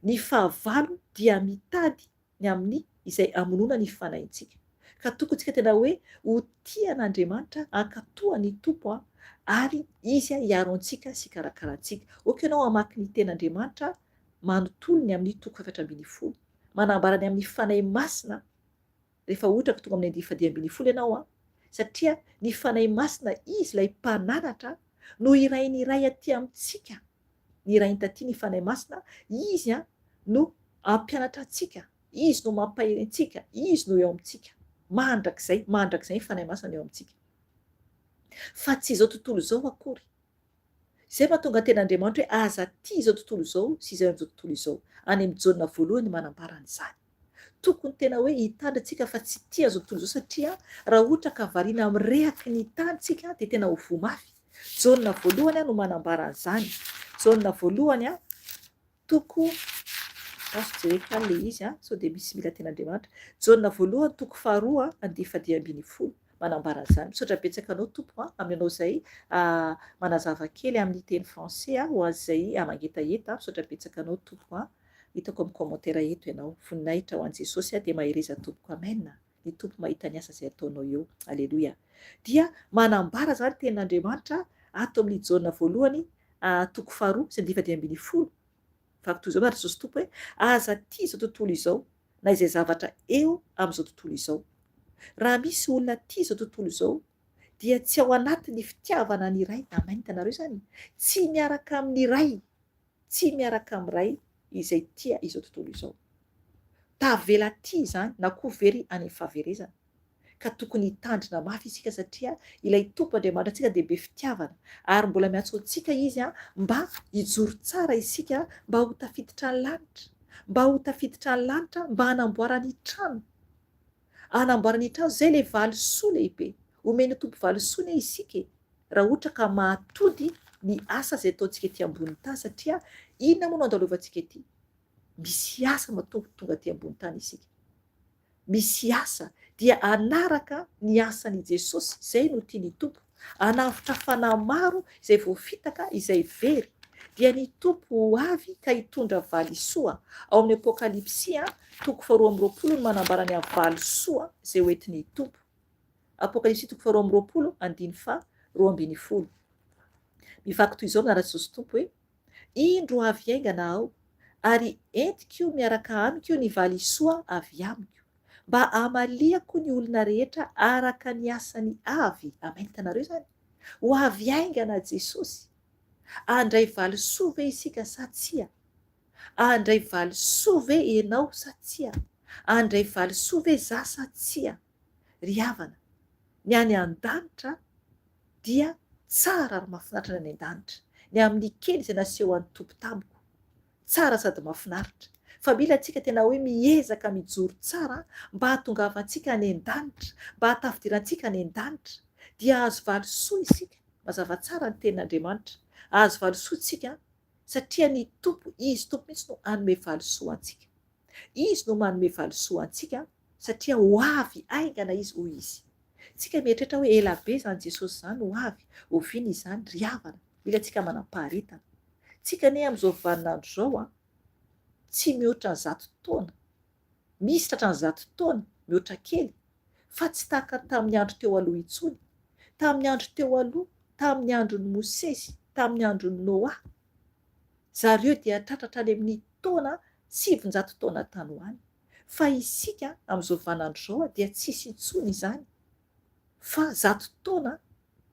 Ny fahavalo dia mitady ny amin'ny izay amonoana ny fanahintsika. Ka tokony tsika tena hoe ho tian'Andriamanitra hankatoa ny tompo ary izy hiaro antsika sy karakarantsika. Oka ianao hamaky ny ten'Andriamanitra manontolo ny amin'ny toko 7:10 manambarany amin'ny fanahy masina rehefa ohatra ka tonga amin'ny 9:10 ianao satria ny fanahy masina izy ilay mpananatra no irainy iray aty amintsika. Ny irainy taty ny fanahy masina izy no ampianatra antsika, izy no mampahery antsika, izy no eo amintsika. Mandrakizay ny fanahy masina eo amintsika. Fa tsy izao tontolo izao akory. Izay mahatonga ten'Andriamanitra hoe aza ty izao tontolo izao sy izay amin'izao tontolo izao. Any amin'ny Jaona 1 manambara an'izany. Tokony tena hoe hitandra antsika fa tsy tia izao tontolo izao satria raha ohatra ka variana mirehaky ny tantsika dia tena ho vomafy. Jaona 1 no manambara an'izany. Jaona 1 toko jereka le izy sao dia misy mila ten'Andriamanitra. Jaona 1 toko 2:10 manambara an'izany. Misaotra betsaka anao tompo aminao izay manazava kely amin'ny teny français ho an'izay mangetaheta. Misaotra betsaka anao tompo hitako amin'ny commentaire eto ianao. Voninahitra ho an'i Jesosy dia mahereza tompoko. Amen. Ny tompo mahita ny asa izay ataonao eo. Aleloia. Dia manambara zany ten'Andriamanitra ato amin'ny Jaona 1 toko 2:10 vaky toy izao ary Jesosy tompo hoe aza ty izao tontolo izao na izay zavatra eo amin'izao tontolo izao. Raha misy olona ty izao tontolo izao dia tsy ao anatin'ny fitiavana ny iray. Amen. Hitanareo zany? Tsy miaraka amin'ny iray, tsy miaraka amin'iray izay tia izao tontolo izao. Tavela ty zany na koa very any amin'ny fahaverezana. Ka tokony hitandrina mafy isika satria ilay tompo Andriamanitra antsika dia be fitiavana ary mbola miantso antsika izy mba hijoro tsara isika, mba ho tafiditra ny lanitra, mba hanamboarany trano. Hanamboarany trano zay ilay valosoa lehibe. Omeny tompo valosoa isika raha ohatra ka mahatody ny asa izay ataontsika ety ambony tany satria inona moa no andalovantsika ety? Misy asa mahatonga tonga aty ambony tany isika. Misy asa dia anaraka ny asan'i Jesosy izay no tiany tompo. Hanavotra fanahy maro izay voafitaka, izay very. Dia ny tompo ho avy ka hitondra valisoa. Ao amin'ny Apokalipsy toko 2:20 no manambara ny valisoa izay hoentin'ny tompo. Apokalipsy toko 2:20. Mivaky toy izao amin'ara Jesosy tompo hoe indro avy aingana aho ary entiko miaraka amiko ny valisoa avy amiko mba amaliako ny olona rehetra araka ny asany avy. Amen. Hitanareo zany? Ho avy aingana Jesosy. Andray valisoa ve isika sa tsia? Andray valisoa ve ianao sa tsia? Andray valisoa ve za sa tsia? Ry havana, ny any an-danitra dia tsara ary mahafinaritra ny any an-danitra. Ny amin'ny kely izay naseho an'ny tompo tamiko. Tsara sady mahafinaritra. Fa mila antsika tena hoe miezaka mijoro tsara mba hahatongavantsika any an-danitra, mba hatafidirantsika any an-danitra. Dia azo valisoa isika. Mazava tsara ny tenin'Andriamanitra. Azo valisoa isika satria ny tompo, izy tompo mihitsy no anome valisoa antsika. Izy no manome valisoa antsika satria ho avy aingana izy hoy izy. Tsika mieritreritra hoe ela be zany Jesosy zany ho avy, ho viana izany, ry havana. Mila antsika manam-paharetana. Tsika anie amin'izao vaninandro izao tsy mihoatra ny 100 taona. Misy tratra ny 100 taona, mihoatra kely. Fa tsy tahaka tamin'ny andro teo aloha intsony. tamin'ny andro teo aloha, tamin'ny androny Mosesy, tamin'ny androny Noa, zareo dia tratratra any amin'ny taona 700 taona tany hoany. Fa isika amin'izao vaninandro zao dia tsisy intsony izany, fa 100 taona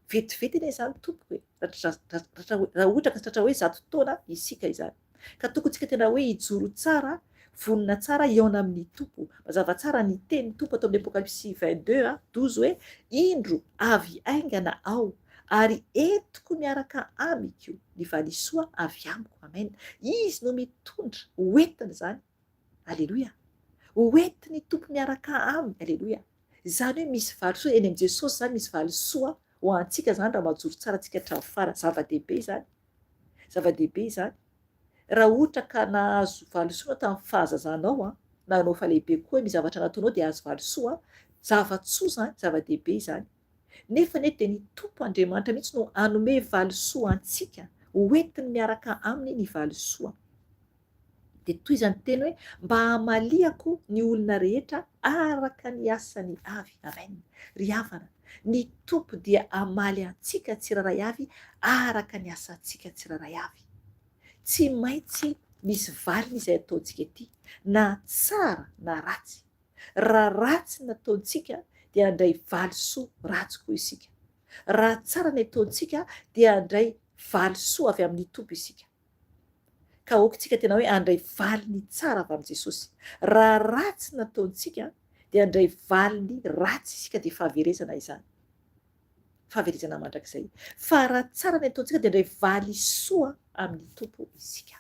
vetivety anie izany tompoko e. Raha ohatra ka tratra hoe 100 taona isika izany, ka tokony tsika tena hoe hijoro tsara, vonona tsara eo amin'ny Tompo. Mazava tsara ny tenin'ny Tompo atao amin'ny Apocalypse 22:12 hoe indro avy aingana aho ary entiko miaraka amiko ny valisoa avy amiko. Amen. Izy no mitondra hoentiny zany. Alleluia. Hoentiny Tompo miaraka aminy. Alleluia. Izany hoe misy valisoa eny amin'ny Jesosy zany, misy valisoa ho antsika zany raha majoro tsara antsika hatramin'ny farany. Zava-dehibe zany. Zava-dehibe zany. Raha ohatra ka nahazo valisoa tamin'ny fahazazanao, na anao fa lehibe koa misy zavatra nataonao dia azo valisoa, zava-tsoa zany, zava-dehibe zany. Nefa dia ny Tompo Andriamanitra mihitsy no hanome valisoa antsika, hoentiny miaraka aminy ny valisoa. Dia toy izany teny hoe mba hamaliako ny olona rehetra araka ny asany avy. Amen. Ry havana, ny Tompo dia hamaly antsika tsiraray avy araka ny asantsika tsiraray avy. Tsy maintsy misy valiny izay ataontsika ety, na tsara na ratsy. Raha ratsy ny ataontsika dia handray valisoa ratsy koa isika. Raha tsara ny ataontsika dia handray valisoa avy amin'ny Tompo isika. Ka aokantsika tena hoe handray valiny tsara avy amin'ny Jesosy. Raha ratsy ny ataontsika dia handray valiny ratsy isika, dia fahaverezana izany. Fahaverezana mandrakizay. Fa raha tsara ny ataontsika dia handray valisoa amin'ny Tompo isika.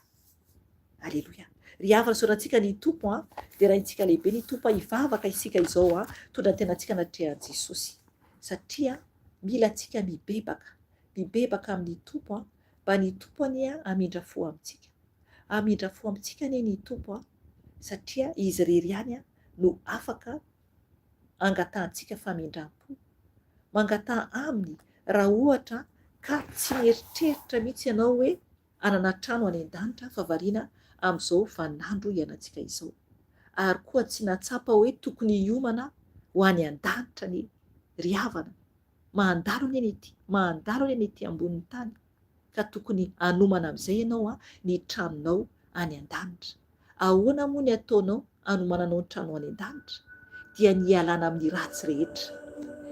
Alleluia. Ry havana, sorantsika ny Tompo dia raintsika lehibe ny Tompo hivavaka isika izao tondra ny tenantsika natrehan'i Jesosy. Satria mila antsika mibebaka amin'ny Tompo mba ny Tompo anie hamindra fo amintsika. Hamindra fo amintsika anie ny Tompo satria izy irery ihany no afaka angatahantsika famindram-po. Mangataha aminy raha ohatra ka tsy mieritreritra mihitsy ianao hoe hanana trano any an-danitra fa variana amin'izao vaninandro ianantsika izao. Ary koa tsy natsapa hoe tokony hiomana ho any an-danitra ny ry havana. Mandalo any ety ambonin'ny tany, ka tokony hanomana amin'izay ianao ny tranonao any an-danitra. Ahoana moa ny ataonao hanomananao ny trano any an-danitra? Dia ny hialana amin'ny ratsy rehetra.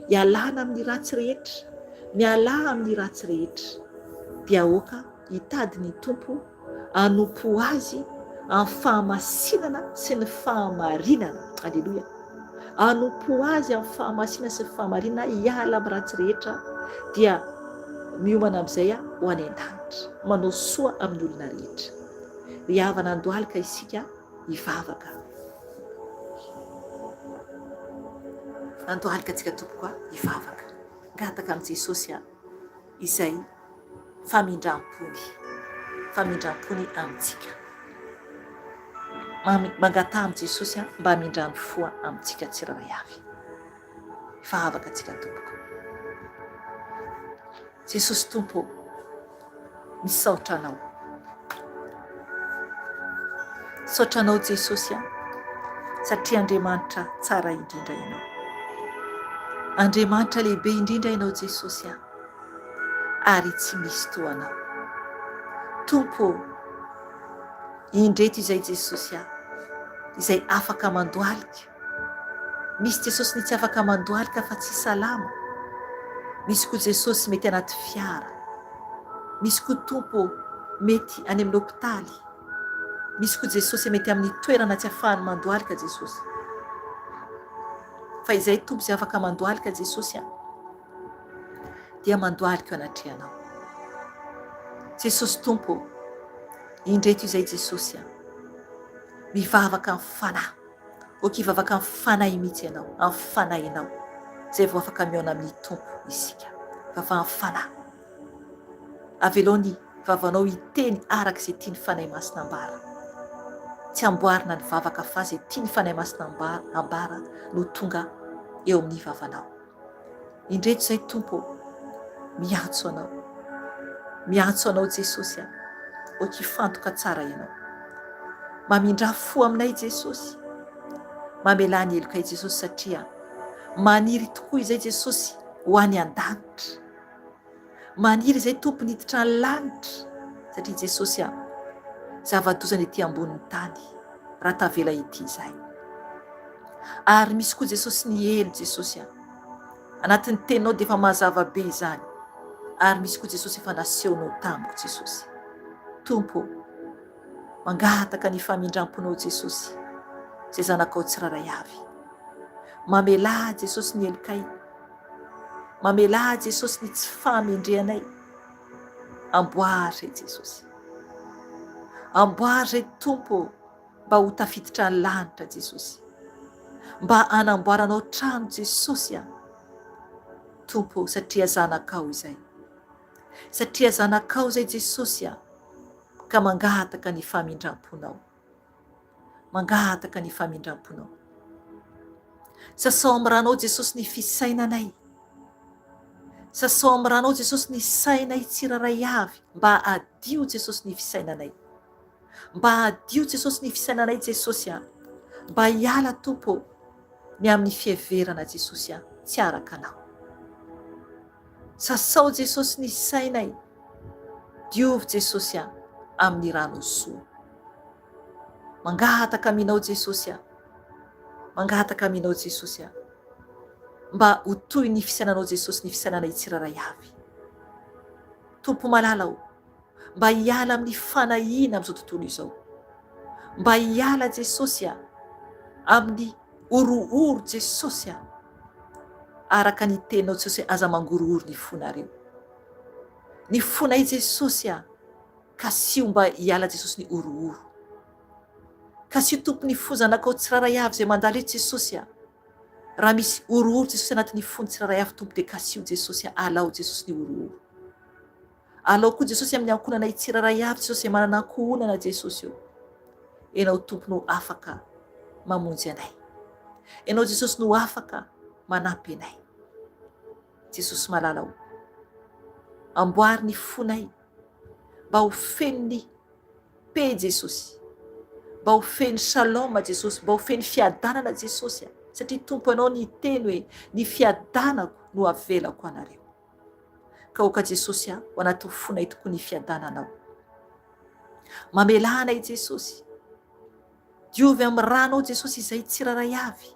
Hialana amin'ny ratsy rehetra. Miala amin'ny ratsy rehetra. Dia aoka hitady ny Tompo hanompo azy amin'ny fahamasinana sy ny fahamarinana. Alleluia. Hanompo azy amin'ny fahamasinana sy ny fahamarinana, hiala amin'ny ratsy rehetra, dia miomana amin'izay ho any an-danitra, manao soa amin'ny olona rehetra. Ry havana, andohalika isika hivavaka. Andohalika antsika tompoko hivavaka. Ngataka amin'i Jesosy izay famindram-pony amintsika. Mangataha amin'i Jesosy mba hamindrany fo amintsika tsiraray avy. Hivavaka antsika tompoko. Jesosy Tompo, misaotra anao. Misaotra anao Jesosy satria Andriamanitra tsara indrindra ianao. Andriamanitra lehibe indrindra ianao Jesosy ary tsy misy toanao. Tompo, indreto izay Jesosy izay afaka mandohalika. Misy Jesosy ny tsy afaka mandohalika fa tsy salama. Misy koa Jesosy mety anaty fiara. Misy koa Tompo mety any amin'ny hôpitaly. Misy koa Jesosy mety amin'ny toerana tsy ahafahany mandohalika Jesosy. Fa izay Tompo izay afaka mandohalika Jesosy dia mandohalika eo anatrehanao. Jesosy Tompo, indreto izay Jesosy mivavaka amin'ny fanahy. Hivavaka amin'ny fanahy mihitsy ianao, amin'ny fanahy ianao. Izay vao afaka mihaona amin'ny Tompo isika. Vava amin'ny fanahy. Avelao ny vavanao hiteny araka izay tiany fanahy masina ambara. Tsy amboarina ny vavaka fa izay tiany fanahy masina ambara no tonga eo amin'ny vavanao. Indreto izay Tompo, miantso anao. Miantso anao Jesosy hifantoka tsara ianao. Mamindra fo aminay Jesosy. Mamelany helokay Jesosy satria maniry tokoa izay Jesosy ho any an-danitra. Maniry izay tompony hiditra ny lanitra satria Jesosy zava-dozana ety ambonin'ny tany raha tavela ety izay. Ary misy koa Jesosy ny elo Jesosy anatin'ny teninao dia efa mazava be izany. Ary misy koa Jesosy efa nasehonao tamiko Jesosy. Tompo, mangataka ny famindramponao Jesosy, izay zanakao tsiraray avy. Mamelà Jesosy ny elokay, mamelà Jesosy ny tsy famendreanay. Amboary Jesosy, amboary Tompo, mba ho tafiditra ny lanitra Jesosy, mba anamboaranao trano Jesosy Tompo, satria zanakao izay, satria zanakao izay Jesosy ka mangataka ny famindramponao, mangataka ny famindramponao. Sasao amin'ny ranao Jesosy ny fisainanay, sasao amin'ny ranao Jesosy ny sainay tsiraray avy, mba adio Jesosy ny fisainanay, mba adio Jesosy ny fisainanay Jesosy mba hiala Tompo ny amin'ny fiheverana Jesosy tsy araka anao. Sasao Jesosy ny sainay, diovy Jesosy amin'ny rano soa. Mangataka aminao Jesosy, mangataka aminao Jesosy mba ho toy ny fisainanao Jesosy ny fisainanay tsiraray avy. Tompo malala mba hiala amin'ny fanahiana amin'izao tontolo izao, mba hiala Jesosy amin'ny orooro Jesosy, araka ny teninao Jesosy aza mangorooro ny fonareo, ny fonay Jesosy ka sio mba hiala Jesosy ny orooro, ka sio Tompo ny fonzanakao tsiraray avy izay mandalo eto Jesosy. Raha misy orooro Jesosy anatin'ny fony tsiraray avy Tompo dia ka sio Jesosy, alao Jesosy ny orooro. Alao koa Jesosy amin'ny ankohonanay tsiraray avy Jesosy manana ankohonana Jesosy. Enao Tompo no afaka mamonjy anay, enao Jesosy no afaka manampy anay. Jesosy malala amboary ny fonay mba ho feno ny pe Jesosy, mba ho feno shalom Jesosy, mba ho feno fiadanana Jesosy, satria Tompo anao ny teny hoe ny fiadanako no avelako anareo. Ka oka Jesosy ho anaty fonay tokoa ny fiadananao. Mamelà anay Jesosy, diovy amin'ny ranao Jesosy izay tsiraray avy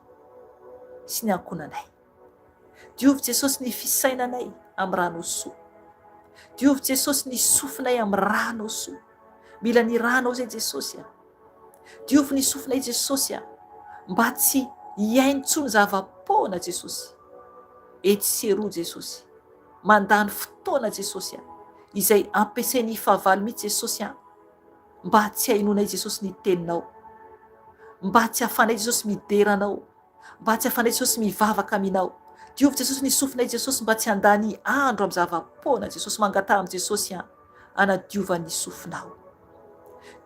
sy ny ankonanay. Diovy Jesosy ny fisainanay amin'ny rano soa, diovy Jesosy ny sofinay amin'ny rano soa, mila ny ranao zay Jesosy. Diovy ny sofinay Jesosy mba tsy hiaintsony zava-poana Jesosy, etsy Jesosy, mandany fotoana Jesosy izay ampiasain'ny fahavalo mihitsy Jesosy mba tsy hainonay Jesosy ny teninao, mba tsy hafanay Jesosy mideranao, mba tsy hafanay Jesosy mivavaka aminao. Diovy Jesosy ny sofinay Jesosy mba tsy handany andro amin'ny zava-poana Jesosy, mangata amin'ny Jesosy anadiovan'ny sofinao.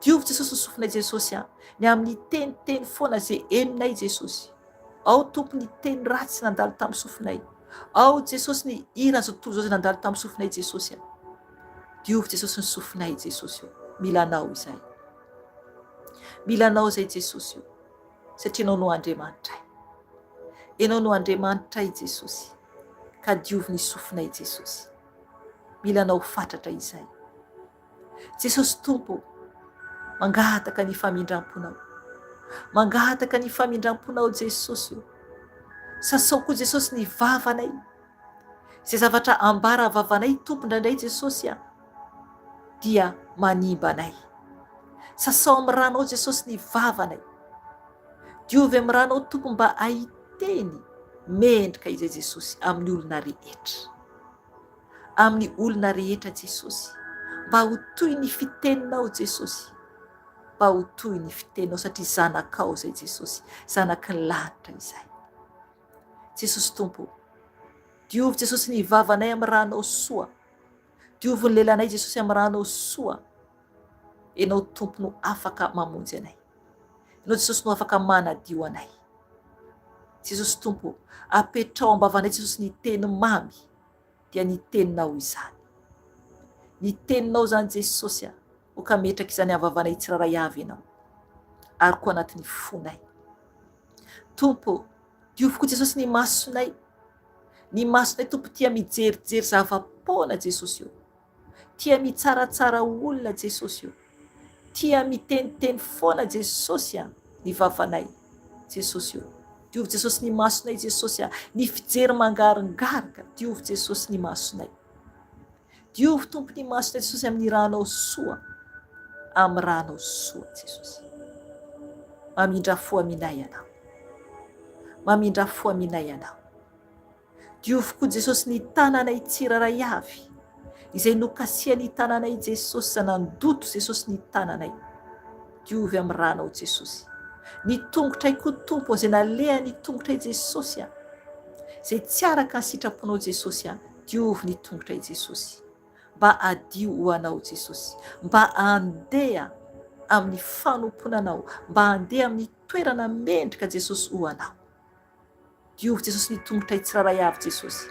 Diovy Jesosy ny sofinay Jesosy ny amin'ny teniteny foana izay eninay Jesosy. Ao Tompo ny teny ratsy nandalo tamin'ny sofinay, ao Jesosy ny hira zao tontolo zao nandalo tamin'ny sofinay Jesosy. Diovy Jesosy ny sofinay Jesosy, milanao izay, milanao izay Jesosy, satria enao no Andriamanitray, enao no Andriamanitray Jesosy, ka diovy ny sofinay Jesosy, milanao fatratra izay Jesosy. Tompo, mangataka ny famindramponao, mangataka ny famindramponao Jesosy. Sasao koa Jesosy ny vavanay, izay zavatra ambara vavanay Tompo indraindray Jesosy dia manimba anay. Sasao amin'ny ranao Jesosy ny vavanay, diovy amin'ny ranao Tompo mba ahiteny mendrika izay Jesosy amin'ny olona rehetra, amin'ny olona rehetra Jesosy, mba ho toy ny fiteninao Jesosy, mba ho toy ny fiteninao, satria zanakao izay Jesosy, zanaky ny lanitra izay Jesosy. Tompo, diovy Jesosy ny vavanay amin'ny ranao soa, diovy ny lelanay Jesosy amin'ny ranao soa. Enao Tompo no afaka mamonjy anay, enao Jesosy no afaka manadio anay. Jesosy Tompo, apetrao ambavanay Jesosy ny teny mamy, dia ny teninao izany, ny teninao zany Jesosy, ho ka metraka izany avavanay tsiraray avy enao, ary koa anatin'ny fonay. Tompo, diovy koa Jesosy ny masonay, ny masonay tompo tia mijerijery zava-poana Jesosy io, tia mitsaratsara olona Jesosy io, tia miteniteny foana Jesosy ny vavanay Jesosy io. Diovy Jesosy ny masonay Jesosy ny fijery mangaringarika, diovy Jesosy ny masonay. Diovy tompo ny masonay Jesosy amin'ny ranao soa, amin'ny ranao soa Jesosy. Mamindra fo aminay ianao, mamindra fo aminay ianao. Diovy koa Jesosy ny tananay tsiraray avy, izay nokasia ny tananay Jesosy, zanandoto Jesosy ny tananay. Diovy amin'ny ranao Jesosy. Ny tongotray koa tompo izay naleha ny tongotray Jesosy izay tsy araka ny sitraponao Jesosy diovy ny tongotray Jesosy. Mba adio ho anao Jesosy, mba andeha amin'ny fanomponanao, mba andeha amin'ny toerana mendrika Jesosy ho anao. Diovy Jesosy ny tongotray tsiraray avy Jesosy.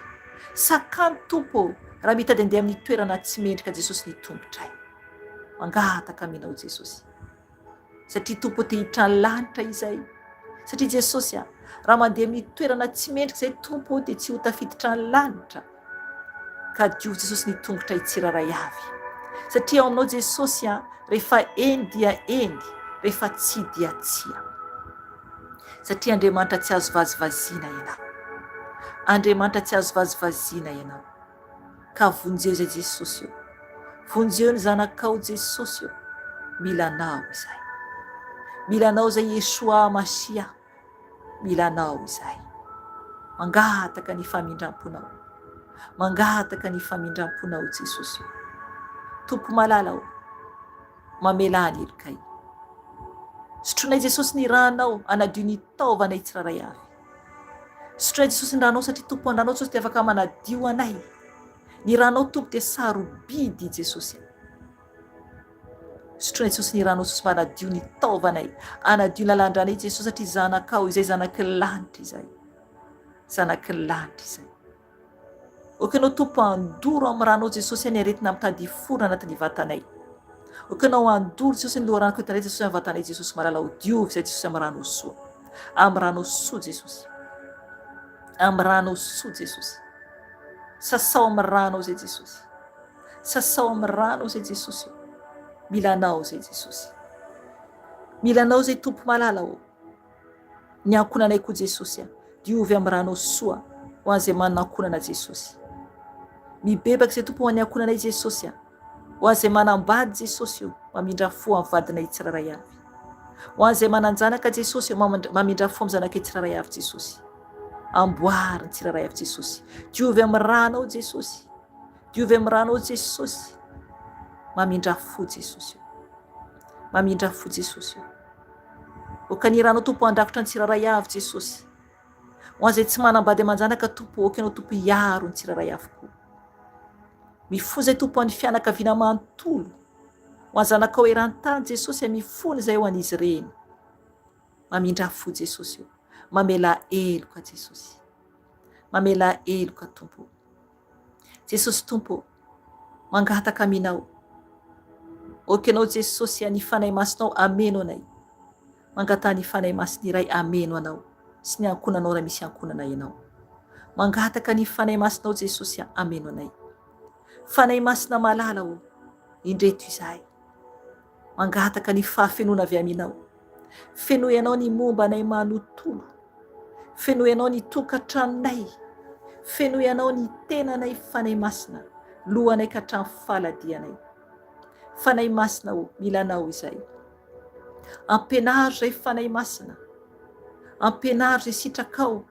Sakany tompo raha mitady andeha amin'ny toerana tsy mendrika Jesosy ny tongotray. Mangataka aminao Jesosy. Satria tompo te hiditra ny lanitra izay. Satria Jesosy raha mandeha amin'ny toerana tsy mendrika izay tompo dia tsy ho tafiditra ny lanitra. Ka diovy Jesosy ny tongotray tsiraray avy. Satria ao aminao Jesosy rehefa eny dia eny, rehefa tsy dia tsia. Satria Andriamanitra tsy azo vazivaziana ianao. Andriamanitra tsy azo vazivaziana ianao. Ka vonjeo izay Jesosy io. Vonjeo ny zanakao Jesosy io. Milanao izay. Milanao izay Yeshua Masia. Milanao izay. Mangataka ny famindramponao. Mangataka ny famindramponao Jesosy io. Tompo malalao. Mamela ny ilokay. Sotronay Jesosy ny ranao anadio ny taovanay tsiraray avy. Sotronay Jesosy ny ranao satria tompo ny ranao Jesosy dia afaka manadio anay. Ny ranao tompo dia sarobidy Jesosy. Sotronay Jesosy ny ranao Jesosy manadio ny taovanay, anadio ny lalandranay Jesosy satria zanakao izay zanaky ny lanitra izay. Zanaky ny lanitra izay. Okanao tompo andoro amin'ny ranao Jesosy ny aretina amin'ny tady forona anatin'ny vatanay. Okanao andoro Jesosy ny loharanako hitanay Jesosy amin'ny vatanay Jesosy malalao diovy izay Jesosy amin'ny ranao soa. Amin'ny ranao soa Jesosy. Amin'ny ranao soa Jesosy. Sasao amin'ny ranao izay Jesosy. Sasao amin'ny ranao izay Jesosy. Milanao izay Jesosy. Milanao izay tompo malalao. Ny ankonanay koa Jesosy diovy amin'ny ranao soa ho an'izay manana ankonana Jesosy. Mibebaka izay tompo ho an'ny ankonanay Jesosy ho an'izay manambady Jesosy io mamindra fo amin'ny vadinay tsiraray avy. Ho an'izay mananjanaka Jesosy io mamindra fo amin'ny zanakay tsiraray avy Jesosy. Amboary ny tsiraray avy Jesosy. Diovy amin'ny ranao Jesosy. Diovy amin'ny ranao Jesosy. Mamindra fo Jesosy io. Mamindra fo Jesosy io. Okany ranao tompo andrakotra ny tsiraray avy Jesosy. Ho an'izay tsy manambady amanjanaka tompo, okanao tompo hiaro ny tsiraray avy koa. Mifoza tompo an'ny fianakaviana manontolo. Ho an'ny zanakao eran-tany Jesosy mifony izay ho an'izy ireny. Mamindra fo Jesosy io. Mamela eloka Jesosy. Mamela eloka tompo. Jesosy tompo, mangataka aminao. Okanao Jesosy ny fanay masinao ameno anay. Mangata ny fanay masiny iray ameno anao. Sy ny ankonanao raha misy ankonana ianao. Mangataka ny fanay masinao Jesosy ameno anay. Fanay masina malala o, indreto izay. Mangataka ny fahafenona avy aminao. Fenoy anao ny momba anay manontolo. Fenoy anao ny tokantranonay. Fenoy anao ny tenanay fanay masina. Lohanay ka hatramin'ny faladianay. Fanay masina o, milanao izay. Ampenaro izay fanay masina. Ampenaro izay sitrakao.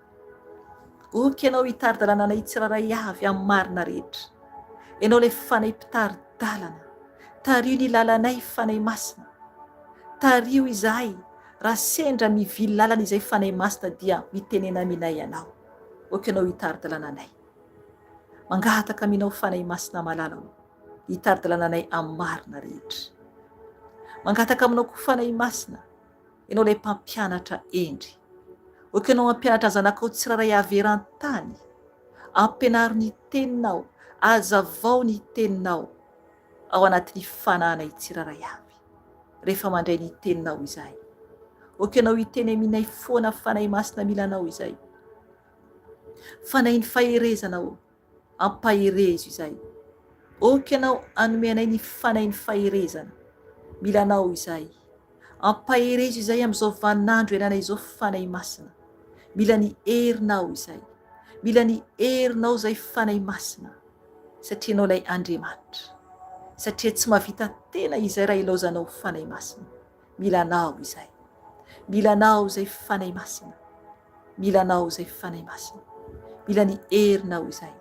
Oky ianao hitari-dalana anay tsiraray avy amin'ny marina rehetra. Ianao ilay fanay mpitari-dalana. Tario ny lalanay fanay masina. Tario izahay raha sendra mivily lalana izay fanay masina dia mitenena aminay ianao. Oky ianao hitari-dalana anay. Mangataka aminao fanay masina malala o. Hitari-dalana anay amin'ny marina rehetra. Mangataka aminao koa fanay masina. Ianao ilay mpampianatra endry. Oky ianao mampianatra zanakao tsiraray avy eran-tany. Ampenaro ny teninao. Azavao ny teninao ao anatin'ny fananay tsiraray avy. Rehefa mandray ny teninao izay. Oky ianao hiteny aminay foana fanay masina milanao izay. Fanahy ny faherezanao, ampaherezo izay. Oky ianao anomenay ny fanahy ny faherezana. Mila anao izay. Ampaherezo izay amin'izao vaninandro iananay izao fanahy masina. Mila ny herinao izay. Mila ny herinao izay fanahy masina. Satria anao ilay Andriamanitra. Satria tsy mahavita tena izay raha ilaozanao fanahy masina. Mila anao izay. Mila anao izay fanahy masina. Mila anao izay fanahy masina. Mila ny herinao izay.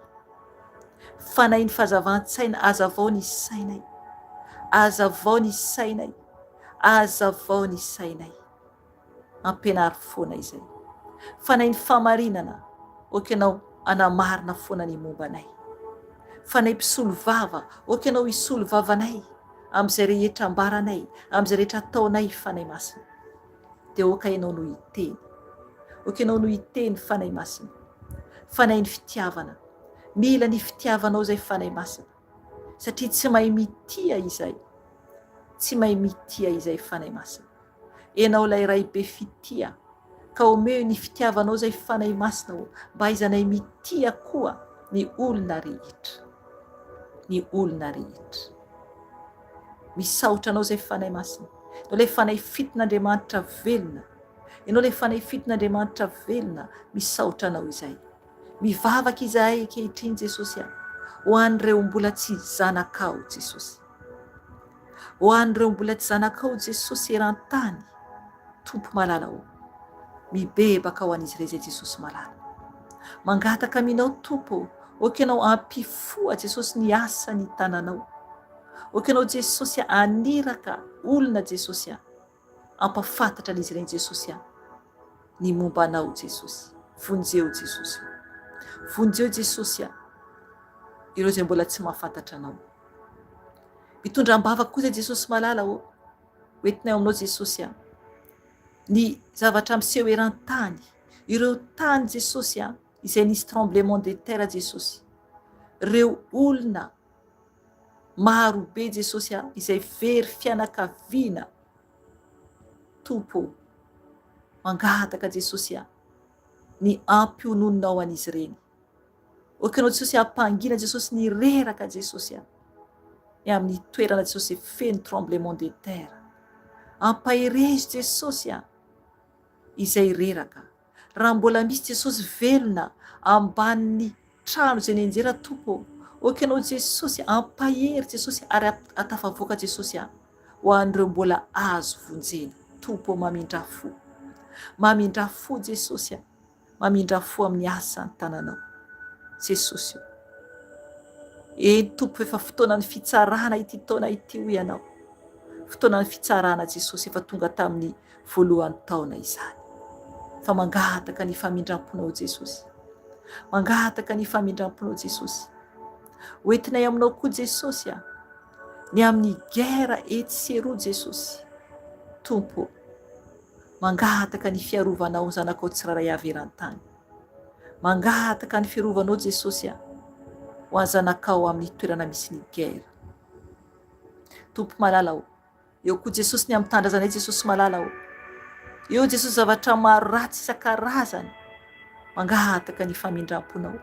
Fanahy ny fahazavan-tsaina, azavao ny sainay. Azavao ny sainay. Azavao ny sainay. Ampianary foana izay. Fanahy ny famarinana, oka ianao anamarina foana ny mombanay. Fanahy mpisolo vava, oka ianao hisolo vavanay amin'izay rehetra ambaranay, amin'izay rehetra ataonay fanahy masina. Dia oka ianao no hiteny. Oka ianao no hiteny fanahy masina. Fanahy ny fitiavana. Mila ny fitiavanao izay fanahy masina. Satria tsy mahay mitia izay. Tsy mahay mitia izay fanahy masina. Ianao ilay ray be fitia. Ka omeo ny fitiavanao izay fanahy masina mba haizanay mitia koa ny olona rehetra. Ny olona rehetra. Misaotra anao izay fanahy masina. Ianao ilay fanahy fitin'Andriamanitra velona. Ianao ilay fanahy fitin'Andriamanitra velona. Misaotra anao izay. Mivavaka izahay ankehitriny Jesosy. Ho an'ireo mbola tsy zanakao Jesosy. Ho an'ireo mbola tsy zanakao Jesosy eran-tany. Tompo malala ho. Mibebaka ho an'izy ireo izay Jesosy malala. Mangataka aminao Tompo. Oka ianao ampifoa Jesosy ny asa ny tananao. Oka ianao Jesosy aniraka olona Jesosy. Ampafantatra an'izy ireny Jesosy. Ny momba anao Jesosy. Vonjeo Jesosy. Vonjeo Jesosy. Ireo izay mbola tsy mahafantatra anao. Mitondram-bavaka koa Jesosy malala ho. Hoentinay aminao Jesosy. Ny zavatra miseho eran-tany. Ireo tany Jesosy izay nisy tremblement de terre Jesosy. Ireo olona maro be Jesosy izay very fianakaviana. Tompo mangataka Jesosy ny ampiononao an'izy ireny. Oka ianao Jesosy ampangina Jesosy ny reraka Jesosy. Ny amin'ny toerana Jesosy feno tremblement de terre. Ampaherezo Jesosy izay reraka. Raha mbola misy Jesosy velona ambanin'ny trano izay nianjera Tompo. Oka ianao Jesosy ampahery Jesosy ary atafavoaka Jesosy ho an'ireo mbola azo vonjena. Tompo mamindra fo. Mamindra fo Jesosy. Mamindra fo amin'ny asa ny tananao. Jesosy. Tompo efa fotoanan'ny fitsarana ity taona ity ho ianao. Fotoanan'ny fitsarana Jesosy efa tonga tamin'ny voalohan'ny taona izany. Fa mangataka ny famindram-ponao Jesosy. Mangataka ny famindram-ponao Jesosy. Hoentinay aminao koa Jesosy. Ny amin'ny guerre etsy sy eroa Jesosy. Tompo. Mangataka ny fiarovanao zanakao tsiraray avy eran-tany. Mangataka ny fiarovanao Jesosy ho an'ny zanakao amin'ny toerana misy ny guerre. Tompo malala ho. Eo koa Jesosy ny amin'ny tandrazanay Jesosy malala ho. Eo Jesosy zavatra maro ratsy isan-karazany. Mangataka ny famindram-ponao.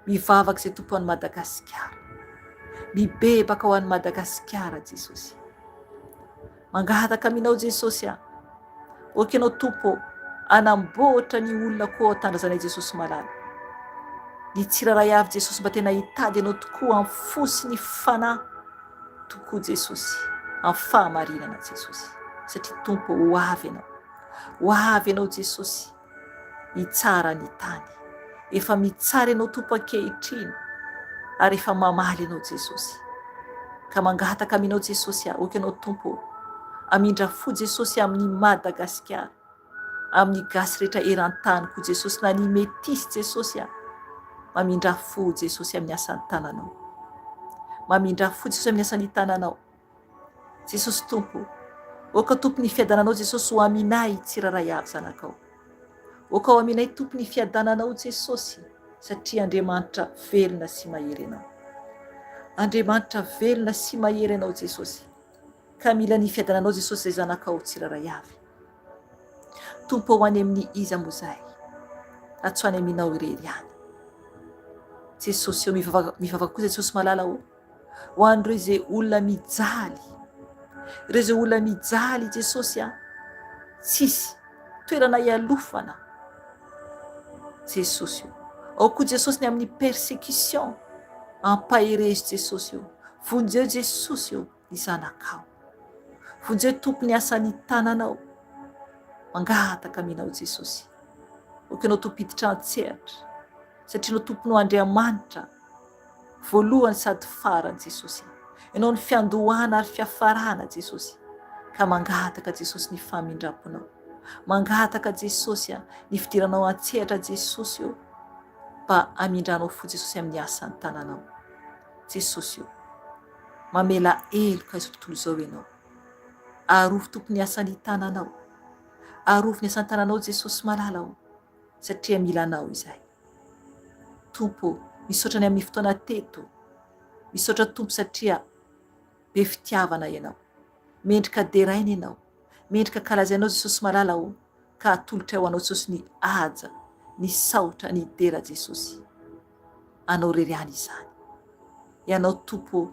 Mivavaka izay Tompo ho an'ny Madagasikara. Mibebaka ho an'ny Madagasikara Jesosy. Mangataka aminao Jesosy. Oka ianao Tompo anamboatra ny olona koa ao tandrazanay Jesosy malala. Ny tsiraray avy Jesosy mba tena hitady ianao tokoa amin'ny fosiny fanahy tokoa Jesosy. Amin'ny fahamarinana Jesosy. Satria Tompo ho avy ianao. Ho avy ianao Jesosy. Hitsara ny tany. Efa mitsara ianao Tompo ankehitriny. Ary efa mamaly ianao Jesosy. Ka mangataka aminao Jesosy. Oka ianao Tompo. Amindra fo Jesosy amin'ny Madagasikara. Amin'ny gasy rehetra eran-tany koa Jesosy na ny metisy Jesosy. Mamindra fo Jesosy amin'ny asan'ny tananao. Mamindra fo Jesosy amin'ny asan'ny tananao. Jesosy Tompo. Oka Tompo ny fiadananao Jesosy ho aminay tsiraray avy zanakao. Oka ho aminay Tompo ny fiadananao Jesosy. Satria Andriamanitra velona sy mahery ianao. Andriamanitra velona sy mahery ianao Jesosy. Ka mila ny fiadananao Jesosy izay zanakao tsiraray avy. Tompo ho any amin'ny iza moa izay. Atsoany aminao irery ihany. Jesosy eo mivavaka koa Jesosy malala ho an'ireo izay olona mijaly. Ireo izay olona mijaly Jesosy tsisy toerana ialofana. Jesosy io. Ao koa Jesosy ny amin'ny persécution. Ampaherezy Jesosy io. Vonjeo Jesosy io ny zanakao. Vonjeo tompony asan'ny tananao. Mangataka aminao Jesosy. Okanao tompiditra an-tsehatra. Satria nao tomponao Andriamanitra. Voalohany sady farany Jesosy. Ianao ny fiandohana ary fiafarana Jesosy. Ka mangataka Jesosy ny famindramponao. Mangataka Jesosy ny fidiranao an-tsehatra Jesosy io. Mba amindranao fo Jesosy amin'ny asan'ny tananao. Jesosy io. Mamela heloka izao tontolo izao ianao. Arovy tompony asan'ny tananao. Arovy ny asan'ny tananao Jesosy malala satria milanao izahay. Tompo, misaotra ny amin'ny fotoana teto. Misaotra Tompo satria be fitiavana ianao. Mendrika deraina ianao. Mendrika kalazainao Jesosy malala ka atolotra ho anao Jesosy ny haja, ny saotra, ny dera Jesosy. Anao reriany izany. Ianao Tompo,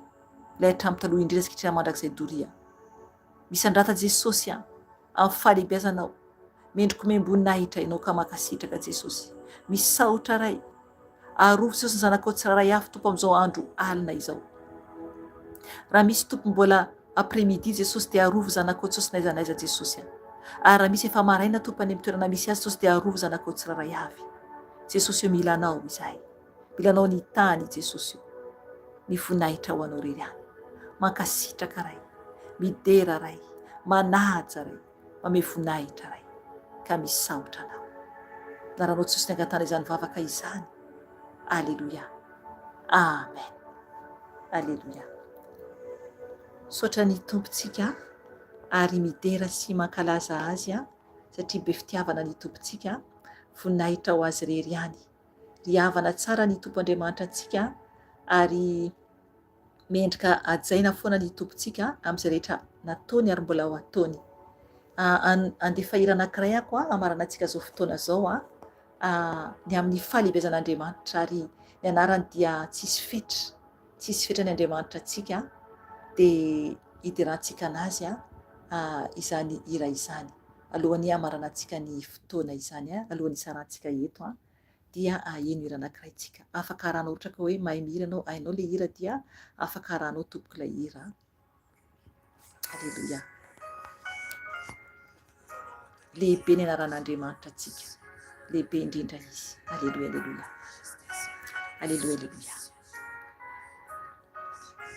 ilay hatramin'ny taloha indrindra sikitra mandrakizay doria. Misandrata Jesosy amin'ny fahalehibiazanao. Mendriko membonahitra ianao ka makasitraka Jesosy. Misaotra ray. Arovy Jesosy ny zanakao tsiraray avy Tompo amin'izao andro alina izao. Raha misy Tompo mbola après-midi Jesosy dia arovy zanakao Jesosy n'aiza n'aiza Jesosy. Ary raha misy efa maraina Tompo any amin'ny toerana misy azy Jesosy dia arovy zanakao tsiraray avy. Jesosy io milanao izahay. Milanao ny tany Jesosy io. Mivoninahitra ho anao rery any. Mankasitraka ray. Midera ray. Manaja ray. Mamevoninahitra ray. Ka misaotra anao. Naranao Jesosy ny angatana izany vavaka izany. Alléluia. Amen. Alléluia. Sotra ny tompontsika ary midera sy mankalaza azy satria be fitiavana ny tompontsika. Voninahitra ho azy rery ihany. Riavana tsara ny Tompo Andriamanitra antsika ary mendrika ajaina foana ny tompontsika amin'izay rehetra nataony ary mbola ho ataony. Andefa hira anankiray ako amarana antsika zao fotoana zao ny amin'ny fahalehibiazan'Andriamanitra ary ny anarany dia tsisy fetra ny Andriamanitra antsika dia hidirantsika anazy izany hira izany. Alohan'ny amarana antsika ny fotoana izany alohan'ny isarantsika eto dia ino hira anankiray tsika. Afaka arahanao ohatra ka hoe mahay mihira anao, hainao le hira dia afaka arahanao tompoko ilay hira. Alléluia. Lehibe ny anaran'Andriamanitra antsika. Lehibe indrindra izy. Alléluia, alléluia. Alléluia, alléluia.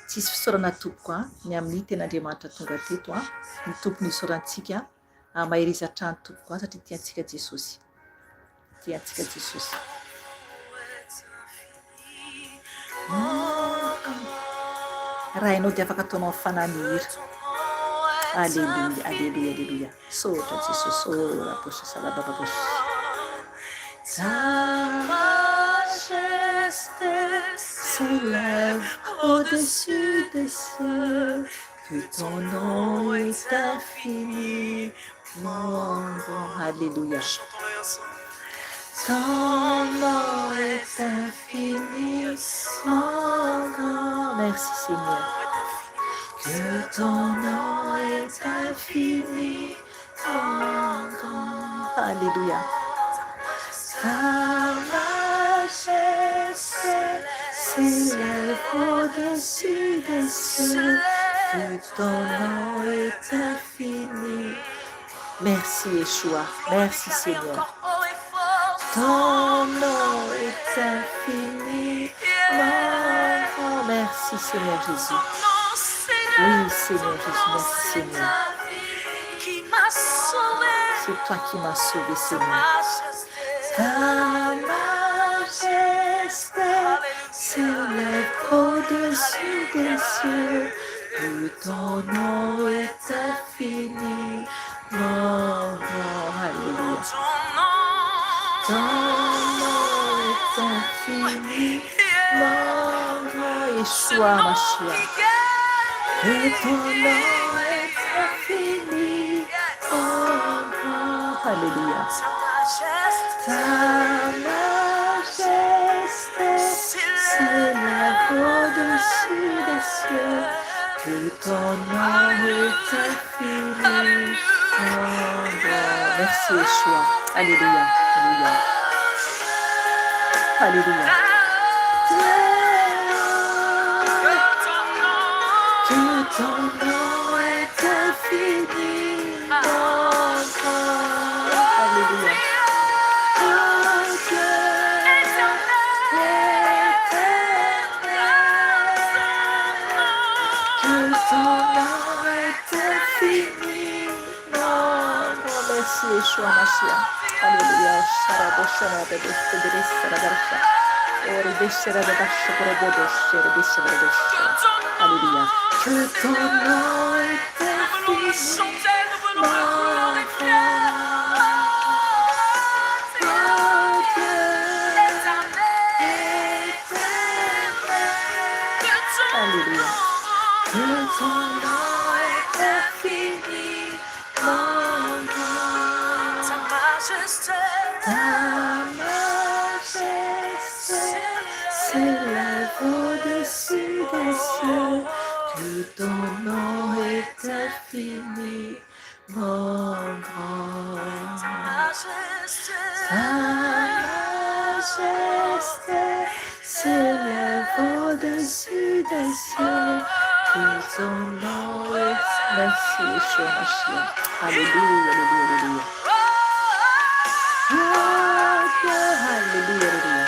Tsisy fisaorana tompoko ny amin'ny ten'Andriamanitra tonga teto ny tompony isaorantsika mahiriza trano tompoko satria tiantsika Jesosy. Tiantsika Jesosy. Raha ianao dia afaka ataonao afanany hira. Alléluia, alléluia, alléluia. Saotra Jesosy. Oh, la poche salabababoshe. Ta majesté s'élève au-dessus des cieux, que ton nom est infini, mon grand. Alléluia. Ton nom est infini, mon grand. Merci Seigneur. Que ton nom est infini, mon grand. Alléluia. Ta majesté s'élève au-dessus des cieux, que ton nom est infini. Merci Yeshua, merci Seigneur. Ton nom est infini, mon grand. Merci Seigneur Jésus. Oui Seigneur Jésus, merci Seigneur. C'est toi qui m'as sauvé Seigneur. Ta majesté s'élève au-dessus des cieux, que ton nom est infini, mon grand. Alléluia. Ton nom est infini, mon grand. Yeshua Mashiach. Que ton nom est infini, mon grand. Alléluia. ta majesté s'élève au-dessus des cieux, que ton nom est infini. Oh, merci Yeshua. Alléluia, alléluia, alléluia. Que ton nom est infini. Alléluia. Merci Yeshua Mashiach. Alléluia. Sharaboshana de Besra. Ori Beshara de Basha Bodosh, Beshara de Alléluia. Que ton nom est infini. Alléluia. Que ton nom est infini, mon Dieu. Ta majesté s'élève au-dessus des cieux. Que ton nom est infini, mon grand. Ta majesté s'élève au-dessus des cieux. Que ton nom est merci, Yeshua Mashiach. Alléluia, alléluia, alléluia. Oh Dieu, alléluia, alléluia.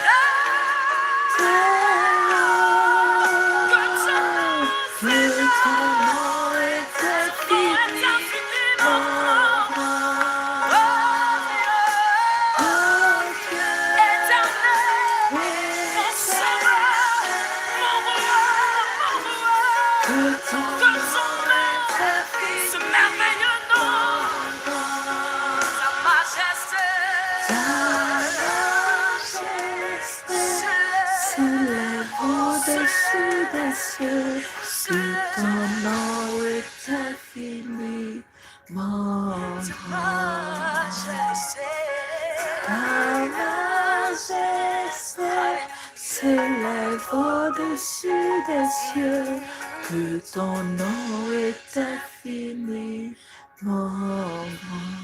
Que ton nom est infini, mon grand. Oh Dieu, que ton nom est infini, ce merveilleux nom. Ta majesté s'élève au-dessus des cieux. Que ton nom est infini, mon grand. Ta majesté s'élève au-dessus des cieux. Que ton nom est infini, mon grand.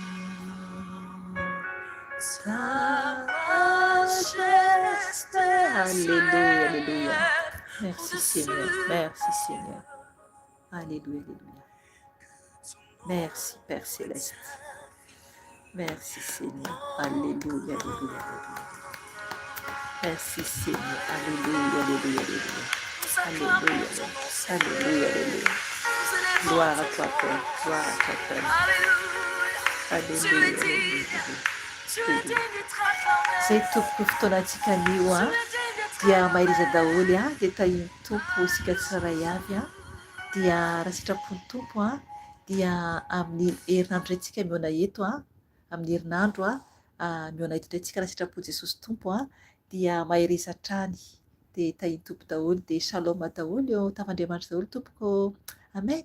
Ta majesté. Alléluia, alléluia. Merci Seigneur, merci Seigneur. Alléluia, alléluia. Merci Père Céleste. Merci Seigneur. Alléluia, alléluia, alléluia. Merci Seigneur. Alléluia, alléluia, alléluia. Alléluia, alléluia, alléluia. Gloire à toi, Père. Gloire à toi, Père. Alléluia, alléluia. Zay tompoko fotoanantsika anio dia mahiriza daholo dia tahiny tompo isika tsirairay avy dia raha sitrapon'ny tompo dia amin'ny herinandro antsika miona eto amin'ny herinandro miona eto indray tsika raha sitrapon'i Jesosy tompo dia mahiriza hatrany dia tahiny tompo daholo dia shalom daholo eo tafandriamanitra daholo tompoko amen.